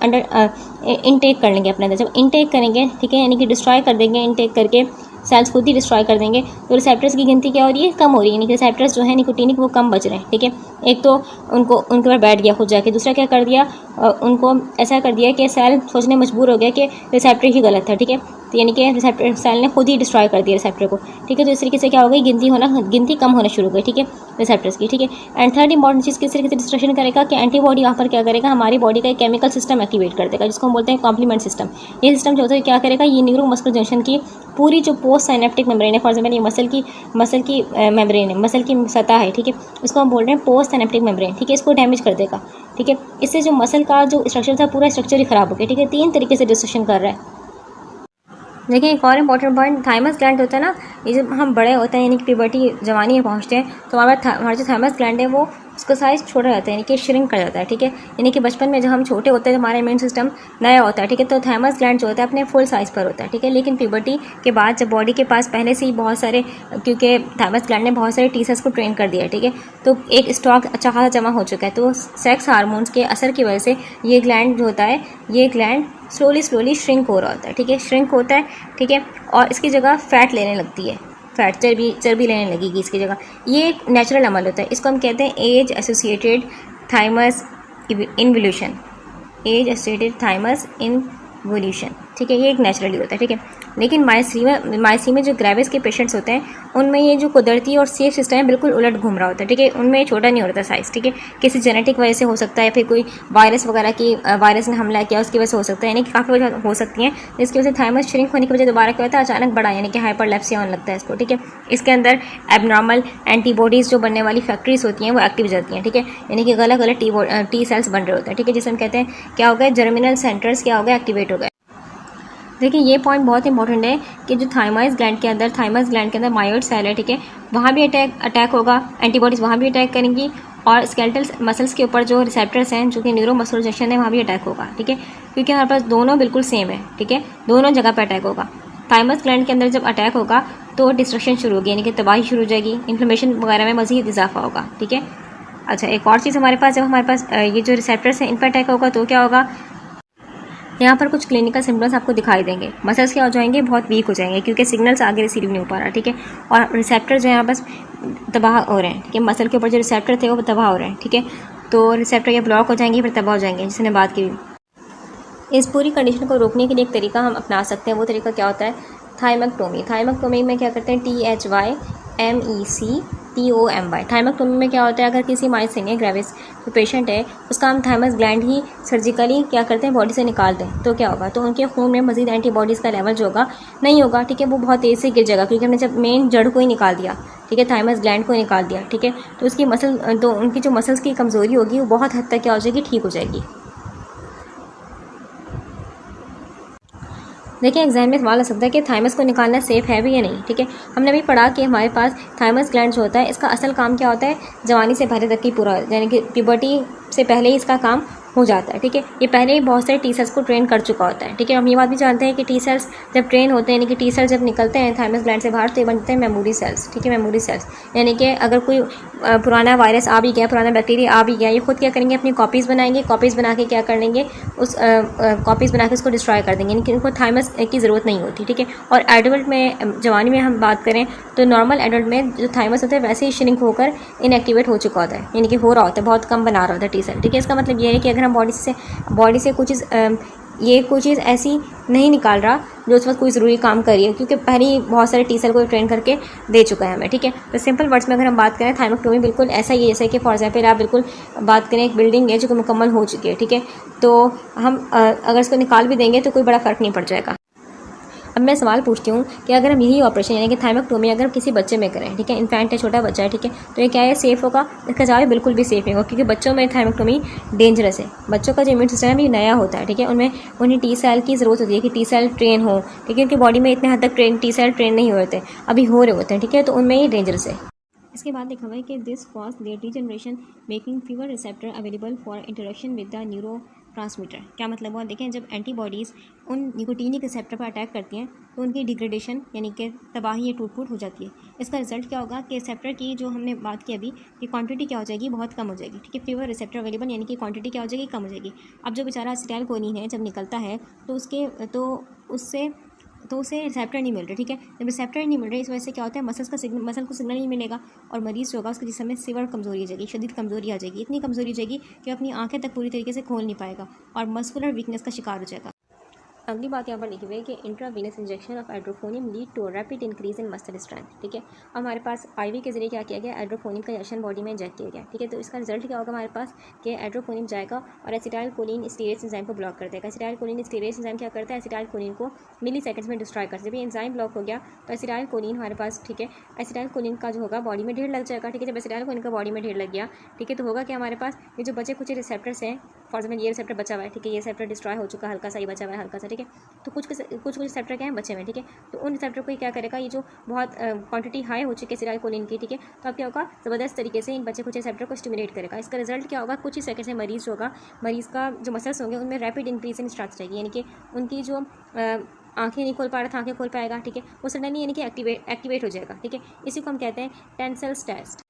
इनटेक कर लेंगे अपने अंदर। जब इनटेक करेंगे, ठीक है, यानी कि डिस्ट्रॉय कर देंगे, इनटेक करके सेल्स खुद ही डिस्ट्रॉय कर देंगे, तो रिसेप्टर्स की गिनती क्या हो रही है, कम हो रही है, यानी कि रिसेप्टर्स जो है निकोटीनिक वो कम बच रहे हैं, ठीक है। एक तो उनके ऊपर बैठ गया खुद जाके, दूसरा क्या कर दिया, उनको ऐसा कर दिया कि सेल सोचने मजबूर हो गया कि रिसेप्टर ही गलत था, ठीक है। तो यानी कि रिसेप्टर सेल ने खुद ही डिस्ट्रॉय कर दिया रिसेप्टर को, ठीक है। तो इस तरीके से क्या हो गई, गिनती कम होना शुरू हो गई, ठीक है, रिसेप्टर्स की, ठीक है। एंड थर्ड इंपॉर्टेंट चीज़ किस तरीके से डिस्ट्रक्शन करेगा कि एंटीबॉडी यहाँ पर क्या करेगा, हमारी बॉडी का एक केमिकल सिस्टम एक्टिवेट कर देगा, जिसको हम बोलते हैं कॉम्प्लीमेंट सिस्टम। ये सिस्टम जो होता है क्या करेगा, ये न्यूरोमस्कुलर जंक्शन की पूरी जो पोस्ट साइनेप्टिक मेम्ब्रेन है, फॉर एग्जाम्पल ये मसल की मेम्ब्रेन है, मसल की सतह है, ठीक है, उसको हम बोल रहे हैं पोस्ट साइनेप्टिक मेम्ब्रेन, ठीक है, इसको डैमेज कर देगा, ठीक है। इससे जो मसल का जो स्ट्रक्चर था पूरा स्ट्रक्चर ही खराब हो गया, ठीक है। 3 तरीके से डिस्ट्रक्शन कर रहा है। देखिए एक और इंपॉर्टेंट पॉइंट, थाइमस ग्लैंड होता है ना, ये जब हम बड़े होते हैं यानी कि प्यूबर्टी जवानी में पहुंचते हैं तो हमारा जो थाइमस ग्लैंड है वो उसका साइज़ छोटा रहता है, यानी कि श्रिंक कर जाता है, ठीक है। यानी कि बचपन में जब हम छोटे होते हैं तो हमारा इम्यून सिस्टम नया होता है, ठीक है, तो थाइमस ग्लैंड जो होता है अपने फुल साइज़ पर होता है, ठीक है। लेकिन प्यूबर्टी के बाद जब बॉडी के पास पहले से ही बहुत सारे, क्योंकि थाइमस ग्लैंड ने बहुत सारे टी सेल्स को ट्रेन कर दिया है, ठीक है, तो एक स्टॉक अच्छा खासा जमा हो चुका है, तो सेक्स हार्मोन्स के असर की वजह से ये ग्लैंड जो होता है, ये ग्लैंड स्लोली श्रिंक हो रहा होता है, ठीक है, श्रिंक होता है, ठीक है, और इसकी जगह फैट लेने लगती है, फैट चर्बी लेने लगेगी इसकी जगह। ये एक नेचुरल अमल होता है, इसको हम कहते हैं age associated thymus involution, age associated thymus involution, ठीक है, ये एक नेचुरली होता है, ठीक है। लेकिन माइसीमा जो ग्रेविस के पेशेंट्स होते हैं उनमें ये जो कुदरती और सेफ सिस्टम है बिल्कुल उलट घूम रहा होता है, ठीक है, उनमें छोटा नहीं होता साइज़, ठीक है, किसी जेनेटिक वजह से हो सकता है, फिर कोई वायरस वगैरह की वायरस ने हमला किया उसकी वजह से हो सकता है, यानी कि काफ़ी वजह हो सकती हैं, जिसकी वजह से थाइमस श्रिंक होने की वजह दोबारा क्या होता है, अचानक बढ़ा, यानी कि हाइपरलेप्सिया होने लगता है इसको, ठीक है। इसके अंदर एबनॉर्मल एंटीबॉडीज़ जो बनने वाली फैक्ट्रीज होती हैं वो एक्टिव हो जाती हैं, ठीक है, यानी कि अलग अलग टी सेल्स बन रहे होते हैं, ठीक है, जिसे हम कहते हैं क्या हो गए, जर्मिनल सेंटर्स क्या हो गए, एक्टिवेट हो गए। देखिए ये पॉइंट बहुत इंपॉर्टेंट है कि जो थाइमस ग्लैंड के अंदर मायोइड सेल है, ठीक है, वहाँ भी अटैक होगा, एंटीबॉडीज़ वहाँ भी अटैक करेंगी, और स्केलेटल मसल्स के ऊपर जो रिसेप्टर्स हैं जो कि न्यूरोमस्कुलर जंक्शन है वहाँ भी अटैक होगा, ठीक है, क्योंकि हमारे पास दोनों बिल्कुल सेम है, ठीक है, दोनों जगह पर अटैक होगा। थाइमस ग्लैंड के अंदर जब अटैक होगा तो डिस्ट्रक्शन शुरू होगी, यानी कि तबाही शुरू हो जाएगी, इन्फ्लेमेशन वगैरह में मज़ीद इजाफा होगा, ठीक है। अच्छा एक और चीज़ हमारे पास, जब हमारे पास ये जो रिसेप्टर्स हैं इन पर अटैक होगा तो क्या होगा, यहाँ पर कुछ क्लिनिकल सिम्टम्स आपको दिखाई देंगे, मसल्स क्या हो जाएंगे, बहुत वीक हो जाएंगे क्योंकि सिग्नल्स आगे रिसीव नहीं हो पा रहा, ठीक है, और रिसेप्टर जो है यहाँ बस तबाह हो रहे हैं, ठीक है, मसल के ऊपर जो रिसेप्टर थे वो तबाह हो रहे हैं, ठीक है, तो रिसेप्टर या ब्लॉक हो जाएंगे फिर तबाह हो जाएंगे, जिसने बात की। इस पूरी कंडीशन को रोकने के लिए एक तरीका हम अपना सकते हैं, वो तरीका क्या होता है, थाइमैक्टोमी में क्या करते हैं, THYMECTOMY, थाइमैक्टोमी में क्या होता है, अगर किसी माइस्थेनिया ग्रेविस जो पेशेंट है उसका हम थाइमस ग्लैंड ही सर्जिकली क्या करते हैं बॉडी से निकाल दें तो क्या होगा, तो उनके खून में मजीद एंटीबॉडीज़ का लेवल जो होगा नहीं होगा, ठीक है, वो बहुत तेज़ से गिर जाएगा क्योंकि हमने जब मेन जड़ को ही निकाल दिया, ठीक है, थाइमस ग्लैंड को निकाल दिया, ठीक है, तो उसकी उनकी जो मसल्स की कमज़ोरी होगी वो बहुत हद तक क्या हो जाएगी, ठीक हो जाएगी। देखिए एग्जाम में सवाल आ सकता है कि थाइमस को निकालना सेफ़ है भी या नहीं, ठीक है, हमने अभी पढ़ा कि हमारे पास थाइमस ग्लैंड जो होता है इसका असल काम क्या होता है, जवानी से पहले तक की पूरा, यानी कि प्यूबर्टी से पहले ही इसका काम हो जाता है, ठीक है, ये पहले ही बहुत सारे टी सेल्स को ट्रेन कर चुका होता है, ठीक है। हम ये बात भी जानते हैं कि टी सेल्स जब ट्रेन होते हैं, यानी कि टी सेल्स जब निकलते हैं थाइमस ग्लैंड से बाहर तो ये बनते हैं मेमोरी सेल्स, ठीक है, मेमोरी सेल्स, यानी कि अगर कोई पुराना वायरस आ भी गया, पुराना बैक्टीरिया आ भी गया, ये खुद क्या करेंगे, अपनी कॉपीज़ बनाएंगे, कॉपीज़ बना के क्या कर लेंगे, उस कॉपीज़ बना के उसको डिस्ट्रॉय कर देंगे, यानी कि उनको थाइमस की ज़रूरत नहीं होती, ठीक है। और एडल्ट में, जवानी में हम बात करें तो नॉर्मल एडल्ट में जो थाइमस होता है वैसे ही श्रिंक होकर इनएक्टिवेट हो चुका होता है, यानी कि हो रहा होता है, बहुत कम बना रहा होता है टी सेल, ठीक है। इसका मतलब ये है कि अगर हम बॉडी से कोई चीज़ ऐसी नहीं निकाल रहा जो उस वक्त कोई ज़रूरी काम कर रही है, क्योंकि पहले ही बहुत सारे टी सेल को ट्रेन करके दे चुका है हमें, ठीक है। तो सिंपल वर्ड्स में अगर हम बात करें थाइमैक्टोमी बिल्कुल ऐसा ही है जैसे कि फॉर एग्जाम्पल आप बिल्कुल बात करें एक बिल्डिंग है जो कि मुकम्मल हो चुकी है, ठीक है, तो हम अगर इसको निकाल भी देंगे तो कोई बड़ा फ़र्क नहीं पड़ जाएगा। अब मैं सवाल पूछती हूँ कि अगर हम यही ऑपरेशन यानी कि थाइमैक्टोमी अगर किसी बच्चे में करें, ठीक है, इन्फेंट है, छोटा बच्चा है, ठीक है, तो ये क्या है, सेफ़ होगा? इसका जवाब बिल्कुल भी सेफ़ नहीं होगा, क्योंकि बच्चों में थाइमैक्टोमी डेंजरस है। बच्चों का जो इम्यून सिस्टम है भी नया होता है, ठीक है, उन्हें टी सेल की ज़रूरत होती है कि टी सेल ट्रेन हो, ठीक है, उनकी बॉडी में इतने हद तक टी सेल ट्रेन नहीं हुए होते, अभी हो रहे होते हैं, ठीक है, तो उनमें ये डेंजरस है। इसके बाद लिखा हुआ है कि this cause their degeneration making fewer receptor available for interaction with the neurotransmitter. क्या मतलब हुआ, देखें जब एंटीबॉडीज़ उन निकोटीनिक रिसेप्टर पर अटैक करती हैं तो उनकी डिग्रेडेशन यानी कि तबाही या टूट-फूट हो जाती है। इसका रिजल्ट क्या होगा कि रिसेप्टर की जो हमने बात की अभी कि क्वांटिटी क्या हो जाएगी, बहुत कम हो जाएगी, ठीक है, फीवर रिसेप्टर अवेलेबल यानी कि क्वांटिटी क्या हो जाएगी, कम हो जाएगी। अब जो बेचारा एसिटाइलकोलिन है जब निकलता है तो उसे रिसेप्टर नहीं मिल रहे, ठीक है, जब रिसेप्टर नहीं मिल रहे इस वजह से क्या होता है, मसल को सिग्नल नहीं मिलेगा और मरीज़ जो होगा उसके जिस्म में सीवर कमज़ोरी हो जाएगी, शदीद कमज़ोरी आ जाएगी, इतनी कमज़ोरी हो जाएगी कि अपनी आंखें तक पूरी तरीके से खोल नहीं पाएगा और मस्कुलर वीकनेस का शिकार हो जाएगा। अगली बात यहाँ पर लिखी हुई है कि intravenous injection of edrophonium lead to rapid increase in muscle strength. ठीक है, हमारे पास आईवी के जरिए क्या किया गया, एड्रोफोनियम का इंजेक्शन बॉडी में इंजेक्ट किया गया। ठीक है, तो इसका रिजल्ट क्या होगा हमारे पास कि एड्रोफोनियम जाएगा और एसिटाइल कोलिन स्टीरेज एंजाइम को ब्लॉक कर देगा। एसिटाइल कोलिन स्टीरेज एंजाइम क्या करता है, एसिटाइल कोलिन को मिली सेकंड्स में डिस्ट्रॉय करता है। जब ये एंजाइम ब्लॉक हो गया तो एसिटाइल कोलिन हमारे पास, ठीक है, एसिटाइल कोलिन का जो होगा बॉडी में ढेर लग जाएगा। ठीक है, जब एसिटाइल कोलिन का बॉडी में ढेर लग गया, ठीक है, तो होगा क्या हमारे पास ये जो बचे कुछ रिसेप्टर्स हैं, फॉर एग्जाम्पल ये रिसेप्टर बचा हुआ है, ठीक है, ये रिसेप्टर डिस्ट्रॉय हो चुका है, हल्का सा ही बचा हुआ है, हल्का सा, ठीक है, तो कुछ रिसेप्टर क्या है बचे हुए, ठीक है, तो उन रिसेप्टर को क्या करेगा, ये जो बहुत क्वांटिटी हाई हो चुकी है एसिटाइल कोलिन की, ठीक है, तो अब क्या होगा, ज़बरदस्त तरीके से इन बचे कुछ रिसेप्टर को स्टिमुलेट करेगा। इसका रिजल्ट क्या होगा, कुछ ही सेकंड से मरीज होगा, मरीज़ का जो मसल्स होंगे उनमें रैपिड इंक्रीज इन स्ट्रेंथ चाहिए, यानी कि उनकी जो आंखें नहीं खोल पा रहा था आंखें खोल पाएगा। ठीक है, वो सडनली यानी कि एक्टिवेट हो जाएगा। ठीक है, इसी को हम कहते हैं टेंसेल्स टेस्ट।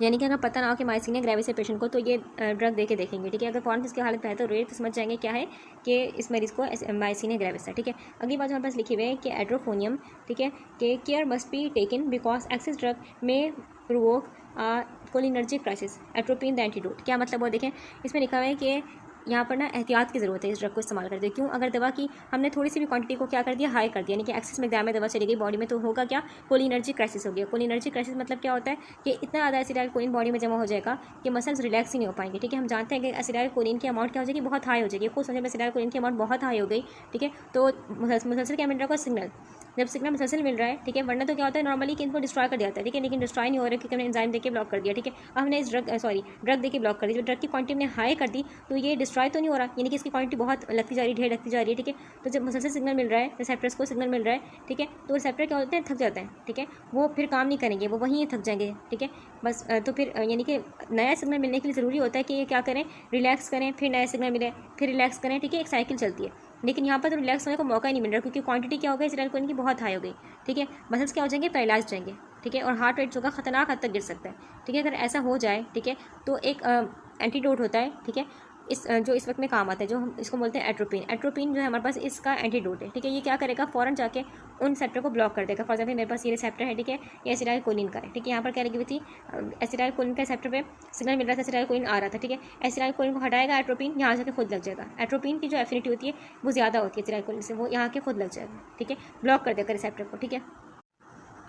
यानी कि अगर पता ना हो कि माइसीनिया ग्रेविस है पेशेंट को, तो ये ड्रग दे के देखेंगे। ठीक है, अगर फ़ौरन इसकी हालत बेहतर हो रही है तो समझ जाएंगे क्या है कि इस मरीज़ को माइसीनिया ग्रेविस है। ठीक है, अगली बात हमारे पास लिखी हुई है कि एड्रोफोनियम, ठीक है, कि care must be taken because excess drug may provoke cholinergic crisis, atropine the antidote. क्या मतलब वो देखें, इसमें लिखा हुआ है कि यहाँ पर ना एहतियात की ज़रूरत है इस ड्रग को इस्तेमाल करते क्यों, अगर दवा की हमने थोड़ी सी भी क्वांटिटी को क्या कर दिया, हाई कर दिया, यानी कि एक्सेस मिकदार में दवा चली गई बॉडी में, तो होगा क्या, कोलिनर्जिक क्राइसिस हो गया। कोलिनर्जिक क्राइसिस मतलब क्या होता है कि इतना ज़्यादा एसिटाइल कोलिन बॉडी में जमा हो जाएगा कि मसल्स रिलैक्स ही नहीं हो पाएंगे। ठीक है, हम जानते हैं कि एसिटाइल कोलिन की अमाउंट क्या हो जाएगी, बहुत हाई हो जाएगी। कुछ समझ में एसिटाइल कोलिन की अमाउंट बहुत हाई हो गई, ठीक है, तो मुसलसल क्या मिल रहा है, सिग्नल, जब सिग्नल मुसलसल मिल रहा है, ठीक है, वरना तो क्या होता है नॉर्मली कि इनको डिस्ट्रॉय कर दिया जाता है, ठीक है, लेकिन डिस्ट्रॉय नहीं हो रहा है क्योंकि हमने एंजाइम देके ब्लॉक कर दिया। ठीक है, अब हमने इस ड्रग देके ब्लॉक कर दी, जब ड्रग की क्वांटिटी हमने हाई कर दी तो ये डिस्ट्रॉय तो नहीं हो रहा, यानी कि इसकी क्वांटिटी बहुत लगती जा रही है, ढेर लगती जा रही है। ठीक है, तो जब मुसलसल सिग्नल मिल रहा है, रिसेप्टर्स को सिग्नल मिल रहा है, ठीक है, तो रिसेप्टर क्या होते हैं, थक जाते हैं। ठीक है, वो फिर काम नहीं करेंगे, वो वहीं थक जाएंगे। ठीक है, बस तो फिर यानी कि नया सिग्नल मिलने के लिए ज़रूरी होता है कि ये क्या करें, रिलैक्स करें, फिर नया सिग्नल मिले, फिर रिलैक्स करें। ठीक है, एक साइकिल चलती है, लेकिन यहाँ पर तो रिलैक्स होने का मौका ही नहीं मिल रहा क्योंकि क्वांटिटी क्या हो गई एसिटाइल कोलिन की बहुत हाई हो गई। ठीक है, मसल्स क्या हो जाएंगे, पैरालाइज जाएंगे। ठीक है, और हार्ट रेट जो का खतरनाक हद तक गिर सकता है। ठीक है, अगर ऐसा हो जाए, ठीक है, तो एक एंटीडोट होता है। ठीक है, जो इस वक्त में काम आता है, जो हम इसको बोलते हैं एट्रोपिन। एट्रोपिन जो है हमारे पास इसका एंटीडोट है। ठीक है, ये क्या करेगा, फौरन जाके उन रिसेप्टर को ब्लॉक कर देगा। फॉर एग्जाम्पल मेरे पास ये रिसेप्टर है, ठीक है, ये एसिटाइल कोलिन का है। ठीक है, यहाँ पर क्या लगी हुई थी, एसिटाइल कोलिन का रिसेप्टर पे सिग्नल मिल रहा था, एसिटाइल कोलिन आ रहा था। ठीक है, एसिटाइल कोलिन को हटाएगा एट्रोपिन, यहाँ जाके खुद लग जाएगा। एट्रोपिन की जो एफिनिटी होती है वो ज़्यादा होती है एसिटाइल कोलिन से, वो यहाँ के खुद लग जाएगा। ठीक है, ब्लॉक कर देगा रिसेप्टर को। ठीक है,